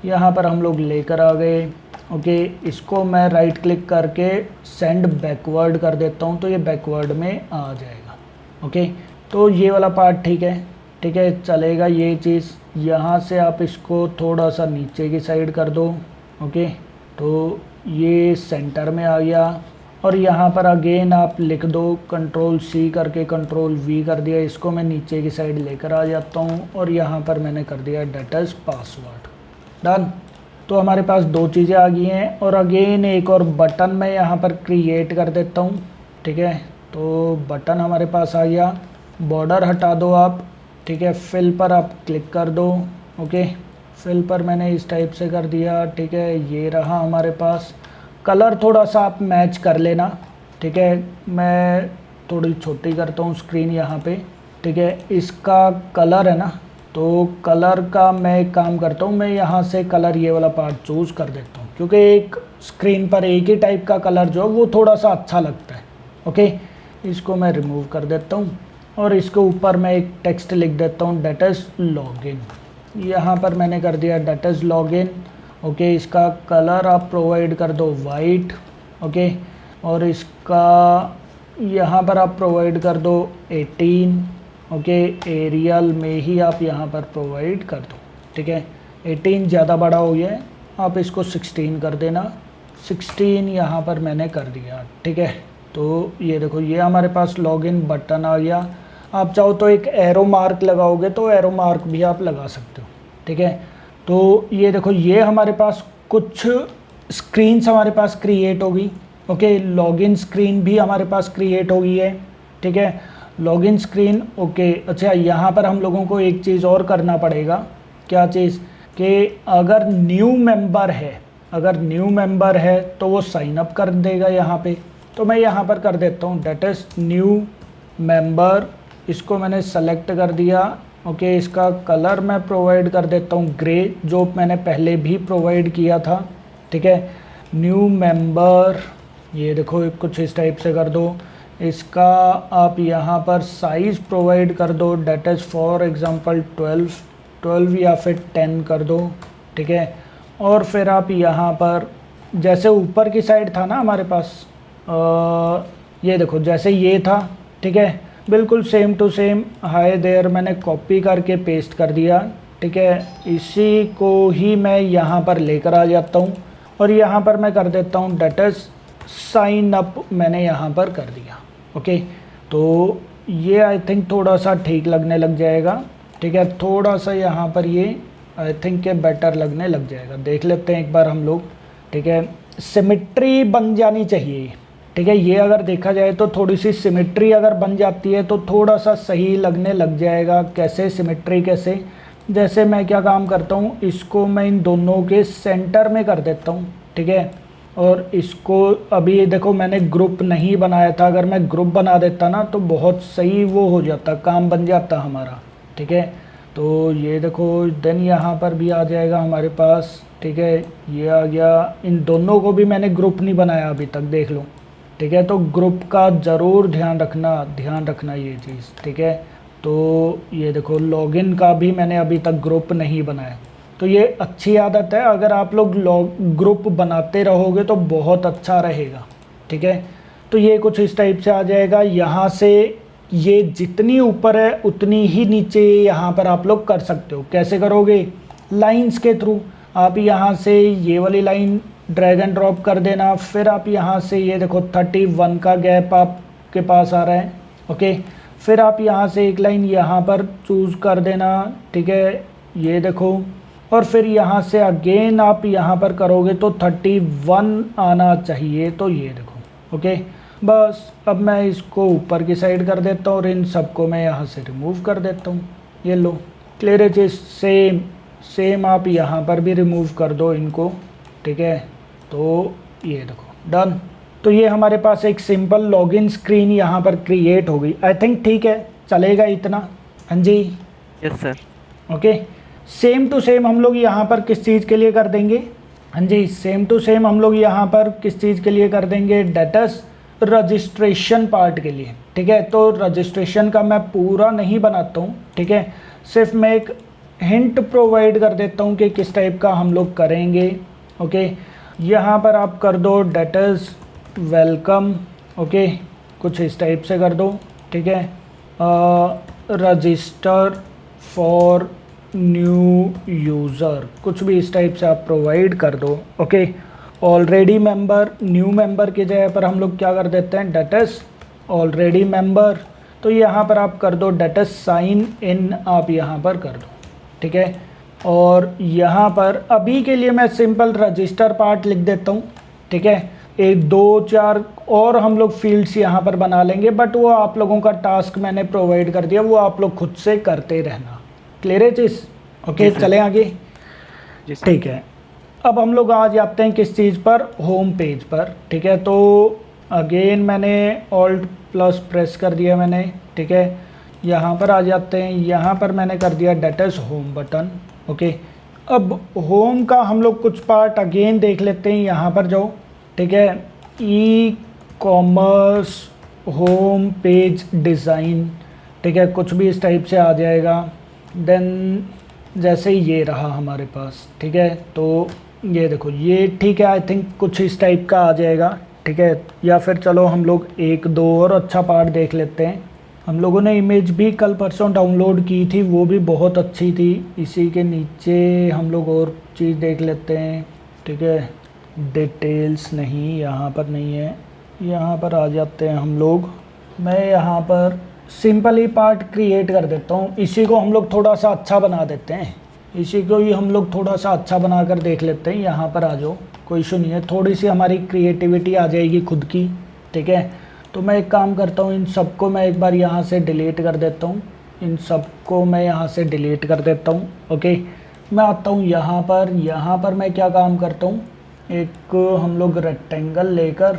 यहाँ पर हम लोग लेकर आ गए। ओके, इसको मैं राइट क्लिक करके सेंड बैकवर्ड कर देता हूँ, तो ये बैकवर्ड में आ जाएगा। ओके, तो ये वाला पार्ट ठीक है, ठीक है, चलेगा ये चीज़। यहाँ से आप इसको थोड़ा सा नीचे की साइड कर दो। ओके, तो ये सेंटर में आ गया, और यहाँ पर अगेन आप लिख दो कंट्रोल सी करके कंट्रोल वी कर दिया। इसको मैं नीचे की साइड लेकर आ जाता हूँ, और यहाँ पर मैंने कर दिया डेट इज़ पासवर्ड। डन। तो हमारे पास दो चीज़ें आ गई हैं, और अगेन एक और बटन मैं यहाँ पर क्रिएट कर देता हूँ, ठीक है। तो बटन हमारे पास आ गया। बॉर्डर हटा दो आप, ठीक है। फिल पर आप क्लिक कर दो, ओके, फिल पर मैंने इस टाइप से कर दिया, ठीक है। ये रहा हमारे पास। कलर थोड़ा सा आप मैच कर लेना, ठीक है। मैं थोड़ी छोटी करता हूँ स्क्रीन यहाँ पे, ठीक है। इसका कलर है ना, तो कलर का मैं एक काम करता हूँ, मैं यहाँ से कलर ये वाला पार्ट चूज़ कर देता हूँ, क्योंकि एक स्क्रीन पर एक ही टाइप का कलर जो है वो थोड़ा सा अच्छा लगता है। ओके, इसको मैं रिमूव कर देता हूँ और इसके ऊपर मैं एक टेक्स्ट लिख देता हूँ, डेट इज़ लॉगिन। यहाँ पर मैंने कर दिया डेट इज़ लॉगिन। ओके, इसका कलर आप प्रोवाइड कर दो वाइट, ओके। और इसका यहाँ पर आप प्रोवाइड कर दो 18, ओके। एरियल में ही आप यहाँ पर प्रोवाइड कर दो, ठीक है। 18 ज़्यादा बड़ा हो गया है, आप इसको 16 कर देना। 16 यहाँ पर मैंने कर दिया, ठीक है। तो ये देखो, ये हमारे पास लॉगिन बटन आ गया। आप चाहो तो एक एरो मार्क लगाओगे तो एरो मार्क भी आप लगा सकते हो, ठीक है। तो ये देखो, ये हमारे पास कुछ स्क्रीन्स हमारे पास क्रिएट होगी, ओके। लॉगिन स्क्रीन भी हमारे पास क्रिएट हो गई है, ठीक है। Login screen, okay. अच्छा, यहाँ पर हम लोगों को एक चीज़ और करना पड़ेगा। क्या चीज़? कि अगर न्यू मेंबर है तो वो साइन अप कर देगा यहाँ पे। तो मैं यहाँ पर कर देता हूँ डेट इज़ न्यू मेंबर। इसको मैंने सेलेक्ट कर दिया, ओके। इसका कलर मैं प्रोवाइड कर देता हूँ ग्रे, जो मैंने पहले भी प्रोवाइड किया था, ठीक है। न्यू मेंबर, ये देखो कुछ इस टाइप से कर दो। इसका आप यहाँ पर साइज़ प्रोवाइड कर दो, डेट इज़ फॉर एग्ज़ाम्पल 12 या फिर 10 कर दो, ठीक है। और फिर आप यहाँ पर जैसे ऊपर की साइड था ना हमारे पास, ये देखो जैसे ये था, ठीक है। बिल्कुल same to same hi there मैंने कॉपी करके पेस्ट कर दिया, ठीक है। इसी को ही मैं यहाँ पर लेकर आ जाता हूँ और यहाँ पर मैं कर देता हूँ डेट इज़ साइन अप, मैंने यहाँ पर कर दिया, ओके। तो ये आई थिंक थोड़ा सा ठीक लगने लग जाएगा, ठीक है। थोड़ा सा यहाँ पर ये आई थिंक के बेटर लगने लग जाएगा। देख लेते हैं एक बार हम लोग, ठीक है। सिमिट्री बन जानी चाहिए, ठीक है। ये अगर देखा जाए तो थोड़ी सी सिमिट्री अगर बन जाती है तो थोड़ा सा सही लगने लग जाएगा। कैसे सिमिट्री? कैसे? जैसे मैं क्या काम करता हूँ, इसको मैं इन दोनों के सेंटर में कर देता हूँ, ठीक है। और इसको अभी देखो मैंने ग्रुप नहीं बनाया था, अगर मैं ग्रुप बना देता ना तो बहुत सही वो हो जाता, काम बन जाता हमारा, ठीक है। तो ये देखो देन यहाँ पर भी आ जाएगा हमारे पास, ठीक है। ये आ गया। इन दोनों को भी मैंने ग्रुप नहीं बनाया अभी तक, देख लो, ठीक है। तो ग्रुप का ज़रूर ध्यान रखना ये चीज़, ठीक है। तो ये देखो लॉगिन का भी मैंने अभी तक ग्रुप नहीं बनाया। तो ये अच्छी आदत है, अगर आप लोग ग्रुप बनाते रहोगे तो बहुत अच्छा रहेगा, ठीक है। तो ये कुछ इस टाइप से आ जाएगा। यहाँ से ये जितनी ऊपर है उतनी ही नीचे यहाँ पर आप लोग कर सकते हो। कैसे करोगे? लाइंस के थ्रू। आप यहाँ से ये वाली लाइन ड्रैग एंड ड्रॉप कर देना, फिर आप यहाँ से ये देखो 31 का गैप आपके पास आ रहा है, ओके। फिर आप यहाँ से एक लाइन यहाँ पर चूज़ कर देना, ठीक है। ये देखो, और फिर यहाँ से अगेन आप यहाँ पर करोगे तो 31 आना चाहिए। तो ये देखो, ओके। बस अब मैं इसको ऊपर की साइड कर देता हूँ और इन सबको मैं यहाँ से रिमूव कर देता हूँ। ये लो, क्लियर है। सेम आप यहाँ पर भी रिमूव कर दो इनको, ठीक है। तो ये देखो डन। तो ये हमारे पास एक सिंपल लॉगिन स्क्रीन यहाँ पर क्रिएट हो गई। आई थिंक ठीक है, चलेगा इतना? हाँ जी, yes sir. Okay. Same to same हम लोग यहाँ पर किस चीज़ के लिए कर देंगे? हाँ जी, सेम टू सेम हम लोग यहाँ पर किस चीज़ के लिए कर देंगे? डेटस रजिस्ट्रेशन पार्ट के लिए, ठीक है। तो रजिस्ट्रेशन का मैं पूरा नहीं बनाता हूँ, ठीक है। सिर्फ मैं एक हिंट प्रोवाइड कर देता हूँ कि किस टाइप का हम लोग करेंगे, ओके। यहाँ पर आप कर दो डेट इज़ वेलकम, ओके। कुछ इस टाइप से कर दो, ठीक है। रजिस्टर फॉर न्यू यूज़र, कुछ भी इस टाइप से आप प्रोवाइड कर दो, okay. Already member, new member की जगह पर हम लोग क्या कर देते हैं? That is already member. तो यहाँ पर आप कर दो डेट इज़ साइन इन, आप यहाँ पर कर दो, ठीक है। और यहाँ पर अभी के लिए मैं सिंपल रजिस्टर पार्ट लिख देता हूँ, ठीक है। एक 2-4 और हम लोग फील्ड्स यहाँ पर बना लेंगे, बट वो आप लोगों का टास्क मैंने प्रोवाइड कर दिया, वो आप लोग खुद से करते रहना। क्लियर है चीज़? ओके जी सर। चले आगे। जी सर। ठीक है, अब हम लोग आ जाते हैं किस चीज़ पर, होम पेज पर। ठीक है, तो अगेन मैंने ऑल्ट प्लस प्रेस कर दिया मैंने। ठीक है, यहाँ पर आ जाते हैं, यहाँ पर मैंने कर दिया that is home button. Okay, अब होम का हम लोग कुछ पार्ट अगेन देख लेते हैं। यहाँ पर जाओ, ठीक है, e commerce home page design, ठीक है, कुछ भी इस टाइप से आ जाएगा। देन जैसे ये रहा हमारे पास, ठीक है, तो ये देखो ये ठीक है, आई थिंक कुछ इस टाइप का आ जाएगा। ठीक है, या फिर चलो हम लोग एक दो और अच्छा पार्ट देख लेते हैं। हम लोगों ने इमेज भी कल परसों डाउनलोड की थी, वो भी बहुत अच्छी थी। इसी के नीचे हम लोग और चीज़ देख लेते हैं। ठीक है, डिटेल्स नहीं, यहाँ पर नहीं है, यहाँ पर आ जाते हैं हम लोग। मैं यहाँ पर सिंपल ही पार्ट क्रिएट कर देता हूँ, इसी को हम लोग थोड़ा सा अच्छा बना देते हैं। इसी को ही हम लोग थोड़ा सा अच्छा बना कर देख लेते हैं। यहाँ पर आ जाओ, कोई इशू नहीं है, थोड़ी सी हमारी क्रिएटिविटी आ जाएगी खुद की। ठीक है, तो मैं एक काम करता हूँ, इन सबको मैं एक बार यहाँ से डिलीट कर देता हूँ। इन सबको मैं यहाँ से डिलीट कर देता हूँ। ओके, मैं आता हूँ यहाँ पर। यहाँ पर मैं क्या काम करता हूँ, एक हम लोग रेक्टेंगल लेकर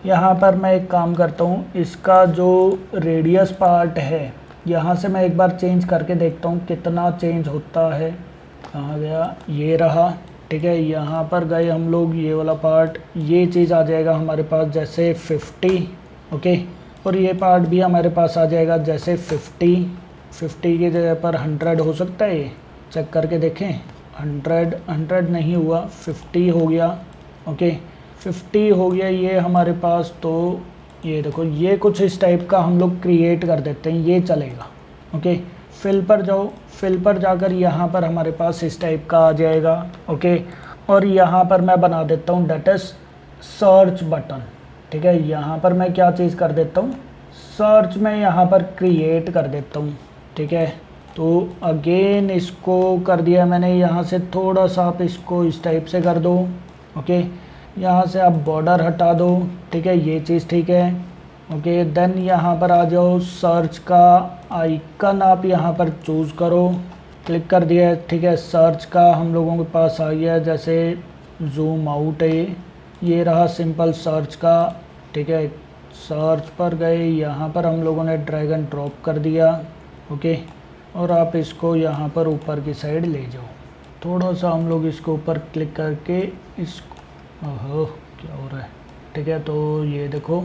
यहाँ पर मैं एक काम करता हूँ, इसका जो रेडियस पार्ट है यहाँ से मैं एक बार चेंज करके देखता हूँ कितना चेंज होता है। कहाँ गया, ये रहा। ठीक है, यहाँ पर गए हम लोग, ये वाला पार्ट, ये चीज़ आ जाएगा हमारे पास जैसे 50। ओके, और ये पार्ट भी हमारे पास आ जाएगा जैसे 50 की जगह पर 100 हो सकता है। ये चेक करके देखें, 100 नहीं हुआ, 50 हो गया। ओके, 50 हो गया ये हमारे पास। तो ये देखो, ये कुछ इस टाइप का हम लोग क्रिएट कर देते हैं, ये चलेगा। ओके, फिल पर जाओ, फिल पर जाकर यहाँ पर हमारे पास इस टाइप का आ जाएगा। ओके, और यहाँ पर मैं बना देता हूँ डेट इज सर्च बटन। ठीक है, यहाँ पर मैं क्या चीज़ कर देता हूँ, सर्च में यहाँ पर क्रिएट कर देता हूँ। ठीक है, तो अगेन इसको कर दिया मैंने, यहाँ से थोड़ा सा आप इसको इस टाइप से कर दो। ओके, यहाँ से आप बॉर्डर हटा दो। ठीक है, ये चीज़ ठीक है। ओके, देन यहाँ पर आ जाओ, सर्च का आइकन आप यहाँ पर चूज़ करो, क्लिक कर दिया। ठीक है, सर्च का हम लोगों के पास आ गया, जैसे जूम आउट है ये रहा सिंपल सर्च का। ठीक है, सर्च पर गए, यहाँ पर हम लोगों ने ड्रैग एंड ड्रॉप कर दिया। ओके, और आप इसको यहाँ पर ऊपर की साइड ले जाओ, थोड़ा सा हम लोग इसको ऊपर क्लिक करके इसको, ओहो क्या हो रहा है। ठीक है, तो ये देखो,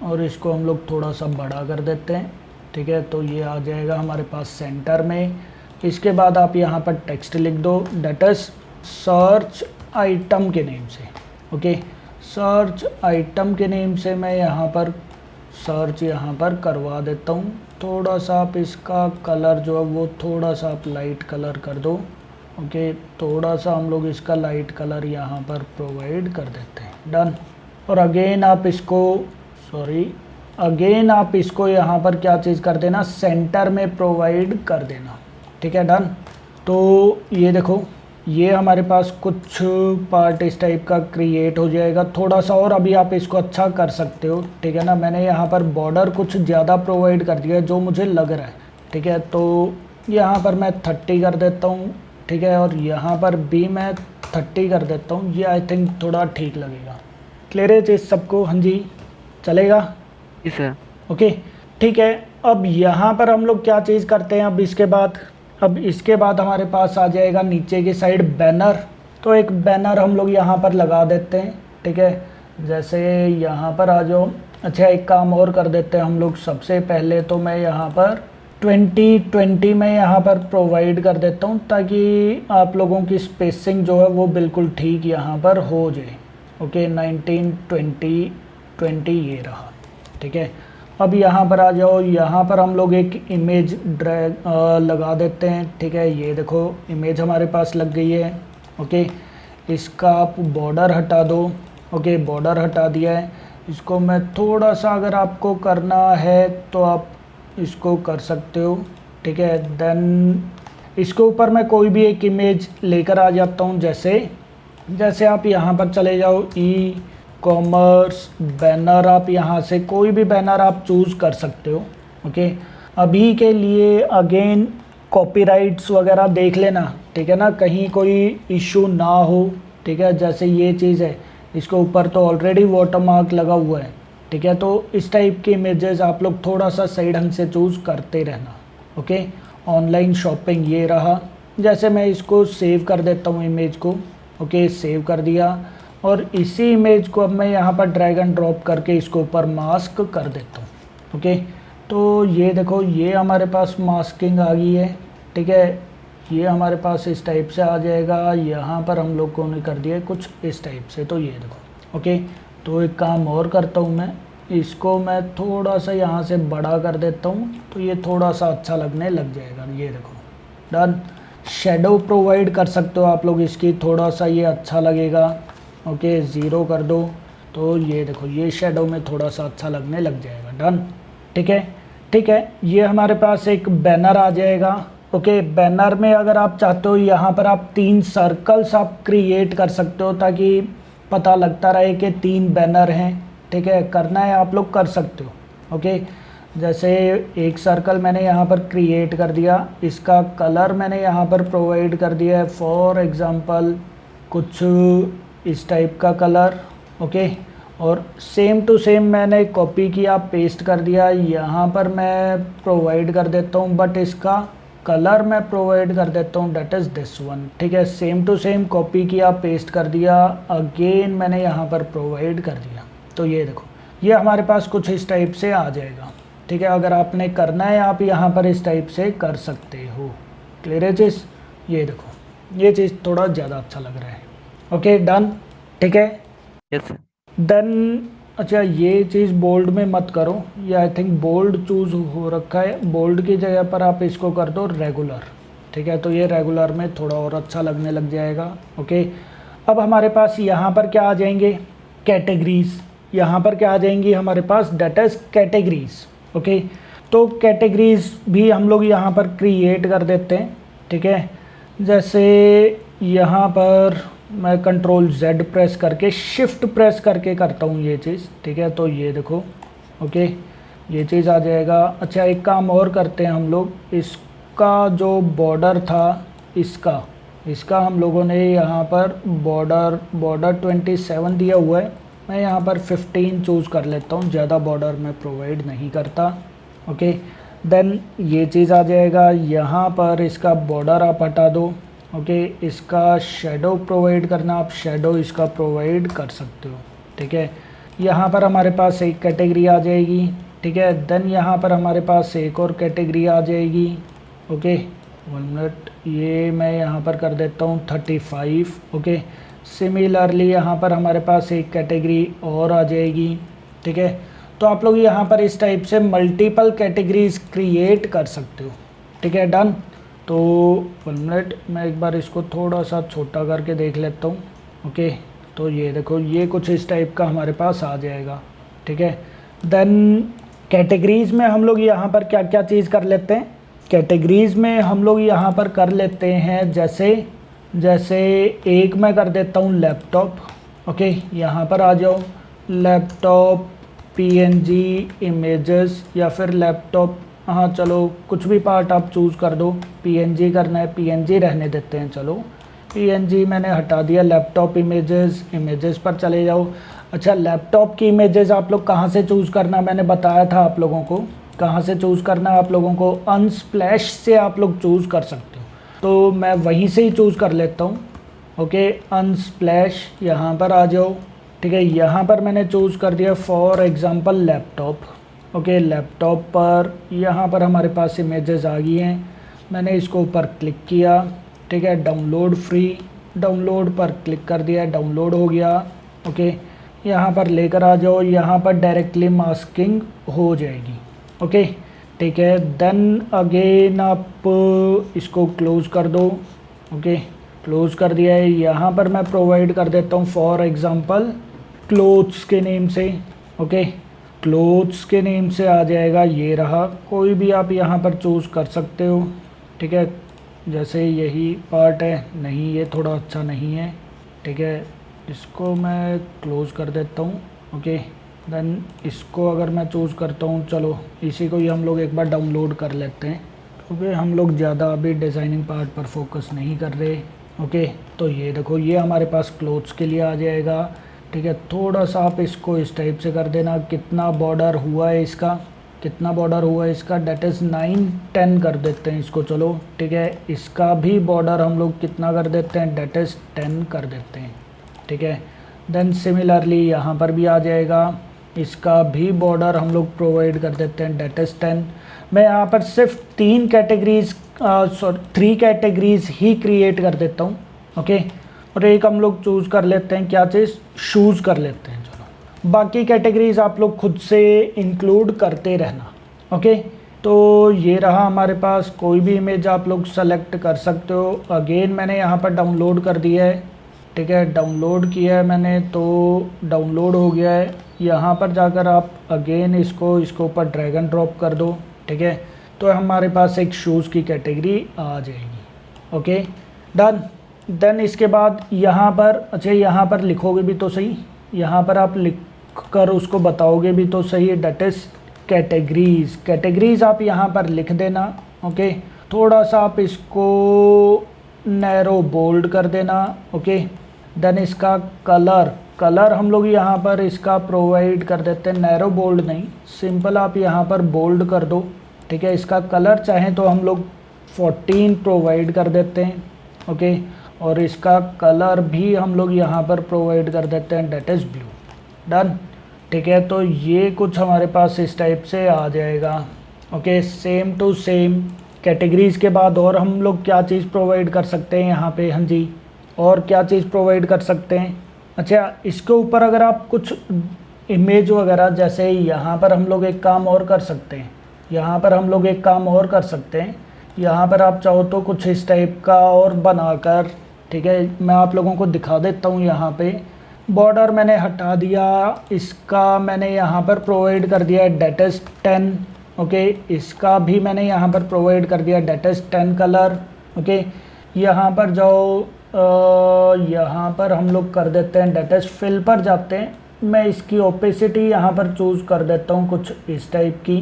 और इसको हम लोग थोड़ा सा बड़ा कर देते हैं। ठीक है, तो ये आ जाएगा हमारे पास सेंटर में। इसके बाद आप यहाँ पर टेक्स्ट लिख दो, डेट इज सर्च आइटम के नेम से। ओके, सर्च आइटम के नेम से मैं यहाँ पर सर्च यहाँ पर करवा देता हूँ। थोड़ा सा आप इसका कलर जो है वो थोड़ा सा आप लाइट कलर कर दो। ओके, थोड़ा सा हम लोग इसका लाइट कलर यहाँ पर प्रोवाइड कर देते हैं, डन। और अगेन आप इसको यहाँ पर क्या चीज़ कर देना, सेंटर में प्रोवाइड कर देना। ठीक है, डन। तो ये देखो, ये हमारे पास कुछ पार्ट इस टाइप का क्रिएट हो जाएगा। थोड़ा सा और अभी आप इसको अच्छा कर सकते हो। ठीक है ना, मैंने यहाँ पर बॉर्डर कुछ ज़्यादा प्रोवाइड कर दिया है जो मुझे लग रहा है। ठीक है, तो यहाँ पर मैं 30 कर देता हूँ। ठीक है, और यहाँ पर भी मैं 30 कर देता हूँ, ये आई थिंक थोड़ा ठीक लगेगा। क्लियर है चीज़ सबको? हाँ जी, चलेगा? जी सर। ओके, ठीक है। अब यहाँ पर हम लोग क्या चीज़ करते हैं, अब इसके बाद हमारे पास आ जाएगा नीचे की साइड बैनर। तो एक बैनर हम लोग यहाँ पर लगा देते हैं। ठीक है, जैसे यहाँ पर आ जाओ। अच्छा, एक काम और कर देते हैं हम लोग, सबसे पहले तो मैं यहाँ पर 2020 में यहाँ पर प्रोवाइड कर देता हूँ, ताकि आप लोगों की स्पेसिंग जो है वो बिल्कुल ठीक यहाँ पर हो जाए। ओके, 1920 ये रहा। ठीक है, अब यहाँ पर आ जाओ, यहाँ पर हम लोग एक इमेज ड्रैग लगा देते हैं। ठीक है, ये देखो इमेज हमारे पास लग गई है। ओके, इसका आप बॉर्डर हटा दो। ओके, बॉर्डर हटा दिया है। इसको मैं थोड़ा सा, अगर आपको करना है तो आप इसको कर सकते हो। ठीक है, देन इसके ऊपर मैं कोई भी एक इमेज लेकर आ जाता हूँ। जैसे आप यहाँ पर चले जाओ, ई कॉमर्स बैनर, आप यहाँ से कोई भी बैनर आप चूज़ कर सकते हो। ओके, अभी के लिए अगेन कॉपीराइट्स वगैरह देख लेना, ठीक है ना, कहीं कोई इशू ना हो, ठीक है। जैसे ये चीज़ है, इसके ऊपर तो ऑलरेडी वाटरमार्क लगा हुआ है, ठीक है। तो इस टाइप की इमेजेस आप लोग थोड़ा सा सही ढंग से चूज़ करते रहना, ओके। ऑनलाइन शॉपिंग ये रहा। जैसे मैं इसको सेव कर देता हूँ इमेज को, ओके, सेव कर दिया। और इसी इमेज को अब मैं यहाँ पर ड्रैग एंड ड्रॉप करके इसको ऊपर मास्क कर देता हूँ, ओके। तो ये देखो, ये हमारे पास मास्किंग आ गई है, ठीक है। ये हमारे पास इस टाइप से आ जाएगा। यहाँ पर हम लोगों ने कर दिया है कुछ इस टाइप से, तो ये देखो, ओके। तो एक काम और करता हूँ मैं, इसको मैं थोड़ा सा यहाँ से बड़ा कर देता हूँ, तो ये थोड़ा सा अच्छा लगने लग जाएगा। ये देखो, डन। शेडो प्रोवाइड कर सकते हो आप लोग इसकी, थोड़ा सा ये अच्छा लगेगा, ओके। 0 कर दो, तो ये देखो, ये शेडो में थोड़ा सा अच्छा लगने लग जाएगा, डन, ठीक है। ठीक है, ये हमारे पास एक बैनर आ जाएगा, ओके। बैनर में अगर आप चाहते हो, यहाँ पर आप 3 सर्कल्स आप क्रिएट कर सकते हो, ताकि पता लगता रहे कि 3 बैनर हैं, ठीक है। करना है आप लोग कर सकते हो, ओके। जैसे एक सर्कल मैंने यहाँ पर क्रिएट कर दिया, इसका कलर मैंने यहाँ पर प्रोवाइड कर दिया है, फॉर एग्ज़ाम्पल कुछ इस टाइप का कलर, ओके। और सेम टू सेम मैंने कॉपी किया, पेस्ट कर दिया, यहाँ पर मैं प्रोवाइड कर देता हूँ, बट इसका कलर मैं प्रोवाइड कर देता हूँ, डेट इज़ दिस वन, ठीक है। सेम टू सेम कॉपी किया, पेस्ट कर दिया, अगेन मैंने यहाँ पर प्रोवाइड कर दिया। तो ये देखो, ये हमारे पास कुछ इस टाइप से आ जाएगा, ठीक है। अगर आपने करना है, आप यहाँ पर इस टाइप से कर सकते हो। क्लियर है चीज़? ये देखो, ये चीज़ थोड़ा ज़्यादा अच्छा लग रहा है, ओके, डन, ठीक है। Yes sir. देन अच्छा, ये चीज़ बोल्ड में मत करो, ये आई थिंक बोल्ड चूज़ हो रखा है। बोल्ड की जगह पर आप इसको कर दो रेगुलर, ठीक है। तो ये रेगुलर में थोड़ा और अच्छा लगने लग जाएगा, ओके। अब हमारे पास यहाँ पर क्या आ जाएंगे, कैटेगरीज। यहाँ पर क्या आ जाएंगी हमारे पास, डेट इज कैटेगरीज, ओके। तो कैटेगरीज भी हम लोग यहाँ पर क्रिएट कर देते हैं, ठीक है। जैसे यहाँ पर मैं Ctrl+Z प्रेस करके, शिफ्ट प्रेस करके करता हूँ ये चीज़, ठीक है। तो ये देखो, ओके, ये चीज़ आ जाएगा। अच्छा, एक काम और करते हैं हम लोग, इसका जो बॉर्डर था, इसका हम लोगों ने यहाँ पर बॉर्डर 27 दिया हुआ है, मैं यहाँ पर 15 चूज़ कर लेता हूँ, ज़्यादा बॉर्डर मैं प्रोवाइड नहीं करता, ओके। देन ये चीज़ आ जाएगा। यहाँ पर इसका बॉर्डर आप हटा दो, ओके। इसका शेडो प्रोवाइड करना, आप शेडो इसका प्रोवाइड कर सकते हो, ठीक है। यहाँ पर हमारे पास एक कैटेगरी आ जाएगी, ठीक है। देन यहाँ पर हमारे पास एक और कैटेगरी आ जाएगी, ओके। 1 मिनट, ये मैं यहाँ पर कर देता हूँ 35, ओके। सिमिलरली यहाँ पर हमारे पास एक कैटेगरी और आ जाएगी, ठीक है। तो आप लोग यहाँ पर इस टाइप से मल्टीपल कैटेगरीज क्रिएट कर सकते हो, ठीक है, डन। तो 1 मिनट, मैं एक बार इसको थोड़ा सा छोटा करके देख लेता हूँ, ओके। तो ये देखो, ये कुछ इस टाइप का हमारे पास आ जाएगा, ठीक है। देन कैटेगरीज़ में हम लोग यहाँ पर क्या क्या चीज़ कर लेते हैं, कैटेगरीज़ में हम लोग यहाँ पर कर लेते हैं, जैसे एक मैं कर देता हूँ लैपटॉप, ओके। यहाँ पर आ जाओ, लैपटॉप, PNG इमेजेस, या फिर लैपटॉप, हाँ चलो कुछ भी पार्ट आप चूज़ कर दो। PNG करना है, PNG रहने देते हैं, चलो PNG मैंने हटा दिया। लैपटॉप इमेजेस पर चले जाओ। अच्छा, लैपटॉप की इमेजेस आप लोग कहाँ से चूज़ करना, मैंने बताया था आप लोगों को कहाँ से चूज़ करना है। आप लोगों को अनस्प्लैश से आप लोग चूज़ कर सकते हो, तो मैं वहीं से ही चूज़ कर लेता हूँ, ओके। अनस्प्लैश, यहाँ पर आ जाओ, ठीक है। यहाँ पर मैंने चूज़ कर दिया for example laptop, okay. Laptop पर यहाँ पर हमारे पास इमेजेस आ गई हैं, मैंने इसको ऊपर क्लिक किया, ठीक है। डाउनलोड फ्री, डाउनलोड पर क्लिक कर दिया, डाउनलोड हो गया, ओके। यहाँ पर लेकर आ जाओ, यहाँ पर डायरेक्टली मास्किंग हो जाएगी, ओके, ठीक है। देन अगेन आप इसको क्लोज़ कर दो, ओके, क्लोज़ कर दिया है। यहाँ पर मैं प्रोवाइड कर देता हूँ फॉर एग्ज़ाम्पल क्लोथ्स के नेम से, ओके। क्लोथ्स के नेम से आ जाएगा, ये रहा। कोई भी आप यहाँ पर चूज़ कर सकते हो, ठीक है। जैसे यही पार्ट है, नहीं ये थोड़ा अच्छा नहीं है, ठीक है। इसको मैं क्लोज़ कर देता हूँ, ओके। देन इसको अगर मैं चूज़ करता हूँ, चलो इसी को ही हम लोग एक बार डाउनलोड कर लेते हैं, ओके, हम लोग ज़्यादा अभी डिज़ाइनिंग पार्ट पर फोकस नहीं कर रहे। ओके, तो ये देखो ये हमारे पास क्लोथ्स के लिए आ जाएगा। ठीक है, थोड़ा सा आप इसको इस टाइप से कर देना। कितना बॉर्डर हुआ है इसका, कितना बॉर्डर हुआ है इसका, डेट इज़ 9-10 कर देते हैं इसको। चलो ठीक है, इसका भी बॉर्डर हम लोग कितना कर देते हैं, डेट इज़ 10 कर देते हैं। ठीक है, देन सिमिलरली यहाँ पर भी आ जाएगा, इसका भी बॉर्डर हम लोग प्रोवाइड कर देते हैं, डेट इज़ 10। मैं यहाँ पर सिर्फ 3 कैटेगरीज 3 कैटेगरीज ही क्रिएट कर देता हूँ। ओके, और एक हम लोग चूज़ कर लेते हैं, क्या चीज़, शूज़ कर लेते हैं। चलो बाकी कैटेगरीज आप लोग खुद से इंक्लूड करते रहना। ओके, तो ये रहा हमारे पास, कोई भी इमेज आप लोग सेलेक्ट कर सकते हो। अगेन मैंने यहाँ पर डाउनलोड कर दिया है। ठीक है, डाउनलोड किया है मैंने, तो डाउनलोड हो गया है। यहाँ पर जाकर आप अगेन इसको ऊपर ड्रैग एंड ड्रॉप कर दो। ठीक है, तो हमारे पास एक शूज़ की कैटेगरी आ जाएगी। Okay done. देन इसके बाद यहाँ पर, अच्छा यहाँ पर लिखोगे भी तो सही, यहाँ पर आप लिख कर उसको बताओगे भी तो सही, डेट इज़ कैटेगरीज। कैटेगरीज आप यहाँ पर लिख देना। ओके, थोड़ा सा आप इसको नैरो बोल्ड कर देना। ओके, देन इसका कलर हम लोग यहाँ पर इसका प्रोवाइड कर देते हैं, नैरो बोल्ड नहीं, सिंपल आप यहाँ पर बोल्ड कर दो। ठीक है, इसका कलर चाहें तो हम लोग 14 प्रोवाइड कर देते हैं। ओके, और इसका कलर भी हम लोग यहाँ पर प्रोवाइड कर देते हैं, डेट इज़ ब्लू। डन। ठीक है, तो ये कुछ हमारे पास इस टाइप से आ जाएगा। Okay, same to same categories के बाद और हम लोग क्या चीज़ प्रोवाइड कर सकते हैं यहाँ पे, हाँ जी, और क्या चीज़ प्रोवाइड कर सकते हैं। अच्छा, इसके ऊपर अगर आप कुछ इमेज वगैरह, जैसे यहाँ पर हम लोग एक काम और कर सकते हैं, यहाँ पर हम लोग एक काम और कर सकते हैं, यहाँ पर आप चाहो तो कुछ इस टाइप का और बनाकर, ठीक है, मैं आप लोगों को दिखा देता हूँ। यहाँ पे बॉर्डर मैंने हटा दिया, इसका मैंने यहाँ पर प्रोवाइड कर दिया डेट इज़ 10। ओके, इसका भी मैंने यहाँ पर प्रोवाइड कर दिया डेट इज़ 10 कलर। ओके, यहाँ पर जाओ, यहाँ पर हम लोग कर देते हैं डेट इज़ फिल पर जाते हैं। मैं इसकी ओपेसिटी यहाँ पर चूज़ कर देता हूँ कुछ इस टाइप की।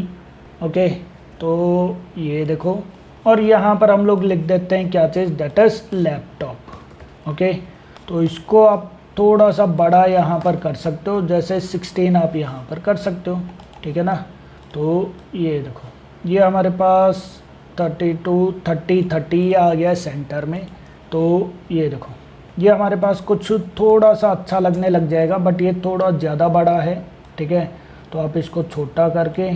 ओके, तो ये देखो, और यहाँ पर हम लोग लिख देते हैं क्या चीज़, डेट इज़ लैपटॉप। ओके, तो इसको आप थोड़ा सा बड़ा यहाँ पर कर सकते हो, जैसे 16 आप यहाँ पर कर सकते हो। ठीक है ना, तो ये देखो, ये हमारे पास 32 30 आ गया सेंटर में। तो ये देखो, ये हमारे पास कुछ थोड़ा सा अच्छा लगने लग जाएगा, बट ये थोड़ा ज़्यादा बड़ा है। ठीक है, तो आप इसको छोटा करके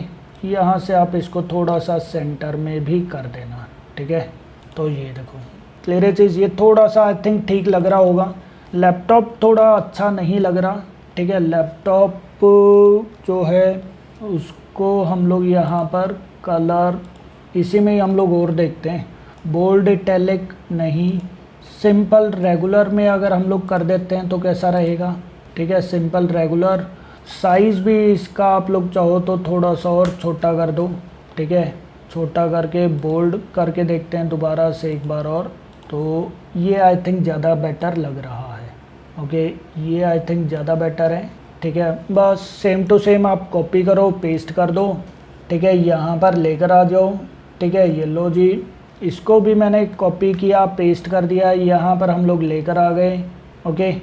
यहाँ से आप इसको थोड़ा सा सेंटर में भी कर देना। ठीक है, तो ये देखो क्लियर चीज़, ये थोड़ा सा आई थिंक ठीक लग रहा होगा। लैपटॉप थोड़ा अच्छा नहीं लग रहा। ठीक है, लैपटॉप जो है उसको हम लोग यहाँ पर कलर इसी में ही हम लोग और देखते हैं, बोल्ड इटैलिक नहीं, सिंपल रेगुलर में अगर हम लोग कर देते हैं तो कैसा रहेगा। ठीक है, सिंपल रेगुलर। साइज़ भी इसका आप लोग चाहो तो थोड़ा सा और छोटा कर दो। ठीक है, छोटा करके बोल्ड करके देखते हैं दोबारा से एक बार और, तो ये आई थिंक ज़्यादा बेटर लग रहा है। ओके, ये आई थिंक ज़्यादा बेटर है। ठीक है, बस सेम टू सेम आप कॉपी करो, पेस्ट कर दो। ठीक है, यहाँ पर लेकर आ जाओ। ठीक है, ये लो जी, इसको भी मैंने कॉपी किया, पेस्ट कर दिया, यहाँ पर हम लोग लेकर आ गए। ओके,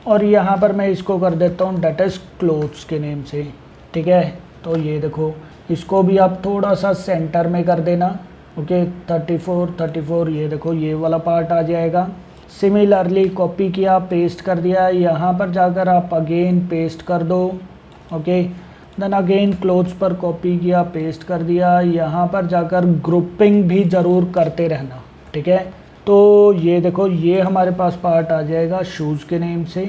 और यहाँ पर मैं इसको कर देता हूँ डेट इज़ क्लोथ्स के नेम से। ठीक है, तो ये देखो, इसको भी आप थोड़ा सा सेंटर में कर देना। ओके, 34 ये देखो, ये वाला पार्ट आ जाएगा। सिमिलरली कॉपी किया, पेस्ट कर दिया, यहाँ पर जाकर आप अगेन पेस्ट कर दो। ओके, देन अगेन क्लोथ्स पर कॉपी किया, पेस्ट कर दिया, यहाँ पर जाकर ग्रुपिंग भी ज़रूर करते रहना। ठीक है, तो ये देखो, ये हमारे पास पार्ट आ जाएगा शूज़ के नेम से।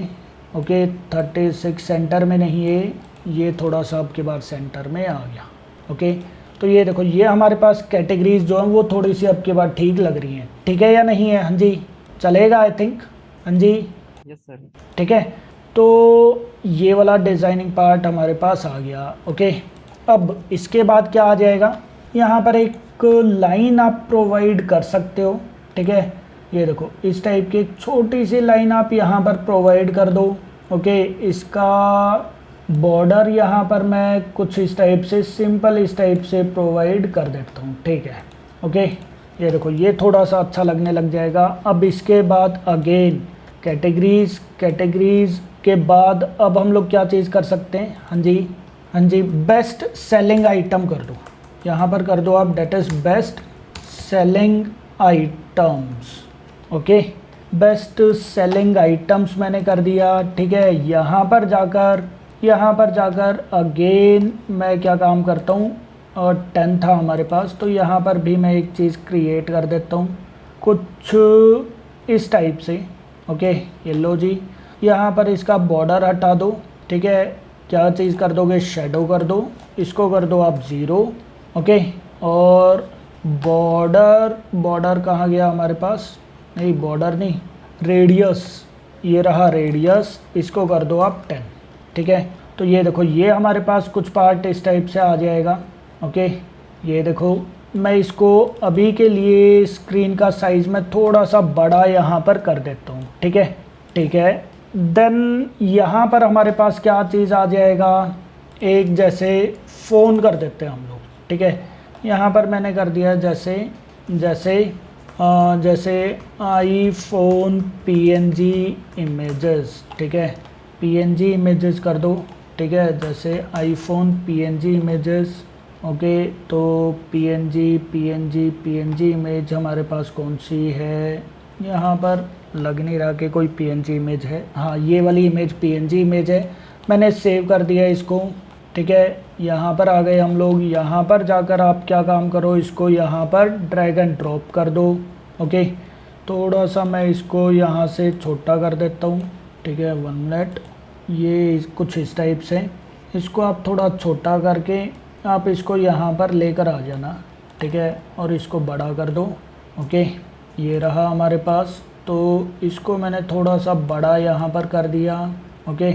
ओके, 36 सेंटर में नहीं है, ये थोड़ा सा आपके बाद सेंटर में आ गया। ओके, तो ये देखो, ये हमारे पास कैटेगरीज जो हैं वो थोड़ी सी आपके बाद ठीक लग रही हैं। ठीक है या नहीं है, हाँ जी, चलेगा आई थिंक, हाँ जी, यस सर। ठीक है, तो ये वाला डिज़ाइनिंग पार्ट हमारे पास आ गया। ओके, अब इसके बाद क्या आ जाएगा, यहाँ पर एक लाइन आप प्रोवाइड कर सकते हो। ठीक है, ये देखो, इस टाइप की एक छोटी सी लाइन आप यहाँ पर प्रोवाइड कर दो। ओके, इसका बॉर्डर यहाँ पर मैं कुछ इस टाइप से, सिंपल इस टाइप से प्रोवाइड कर देता हूँ। ठीक है, ओके, ये देखो ये थोड़ा सा अच्छा लगने लग जाएगा। अब इसके बाद अगेन कैटेगरीज के बाद अब हम लोग क्या चीज़ कर सकते हैं, हाँ जी, बेस्ट सेलिंग आइटम कर दो, यहाँ पर कर दो आप, that is best selling items. Okay, best selling items मैंने कर दिया, ठीक है। यहाँ पर जाकर अगेन मैं क्या काम करता हूँ, और 10 था हमारे पास, तो यहाँ पर भी मैं एक चीज़ क्रिएट कर देता हूँ कुछ इस टाइप से। ओके, ये लो जी, यहाँ पर इसका बॉर्डर हटा दो, ठीक है। क्या चीज़ कर दोगे, शेडो कर दो, इसको कर दो आप 0। ओके, और बॉर्डर कहाँ गया हमारे पास, नहीं बॉर्डर नहीं, रेडियस, ये रहा रेडियस, इसको कर दो आप 10, ठीक है। तो ये देखो ये हमारे पास कुछ पार्ट इस टाइप से आ जाएगा। ओके, ये देखो मैं इसको अभी के लिए स्क्रीन का साइज़ में थोड़ा सा बड़ा यहाँ पर कर देता हूँ, ठीक है। देन यहाँ पर हमारे पास क्या चीज़ आ जाएगा, एक जैसे फ़ोन कर देते हैं हम लोग, ठीक है। यहाँ पर मैंने कर दिया जैसे आईफोन PNG इमेजेस, ठीक है, PNG इमेजेस कर दो, ठीक है, जैसे आईफोन PNG इमेजेस। ओके, तो PNG इमेज हमारे पास कौन सी है, यहाँ पर लग नहीं रहा कि कोई PNG इमेज है, हाँ ये वाली इमेज PNG इमेज है, मैंने सेव कर दिया इसको, ठीक है। यहाँ पर आ गए हम लोग, यहाँ पर जाकर आप क्या काम करो, इसको यहाँ पर ड्रैग एंड ड्रॉप कर दो। ओके, थोड़ा सा मैं इसको यहाँ से छोटा कर देता हूँ, ठीक है, 1 मिनट, ये कुछ इस टाइप से, इसको आप थोड़ा छोटा करके आप इसको यहाँ पर लेकर आ जाना, ठीक है, और इसको बड़ा कर दो। ओके, ये रहा हमारे पास, तो इसको मैंने थोड़ा सा बड़ा यहाँ पर कर दिया। ओके,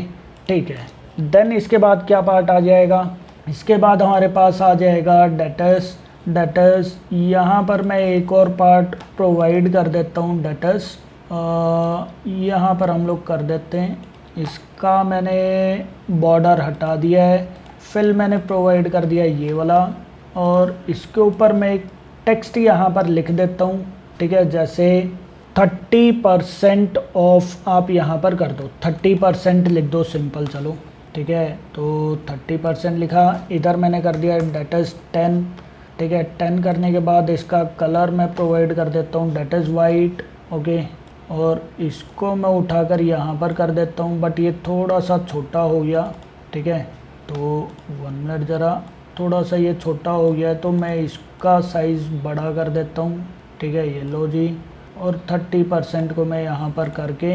ठीक है। देन इसके बाद क्या पार्ट आ जाएगा, इसके बाद हमारे पास आ जाएगा डेटस। यहाँ पर मैं एक और पार्ट प्रोवाइड कर देता हूँ, डेटस, यहाँ पर हम लोग कर देते हैं, इसका मैंने बॉर्डर हटा दिया है, फिल मैंने प्रोवाइड कर दिया ये वाला, और इसके ऊपर मैं एक टेक्स्ट यहाँ पर लिख देता हूँ, ठीक है, जैसे 30% ऑफ आप यहाँ पर कर दो, 30% लिख दो सिंपल, चलो ठीक है। तो 30% लिखा, इधर मैंने कर दिया डेट इज़ 10, ठीक है। 10 करने के बाद इसका कलर मैं प्रोवाइड कर देता हूँ, डेट इज़ वाइट। ओके, और इसको मैं उठाकर यहाँ पर कर देता हूँ, बट ये थोड़ा सा छोटा हो गया, ठीक है। तो 1 मिनट, ज़रा थोड़ा सा ये छोटा हो गया है, तो मैं इसका साइज़ बड़ा कर देता हूँ, ठीक है, ये लो जी। और 30% को मैं यहाँ पर करके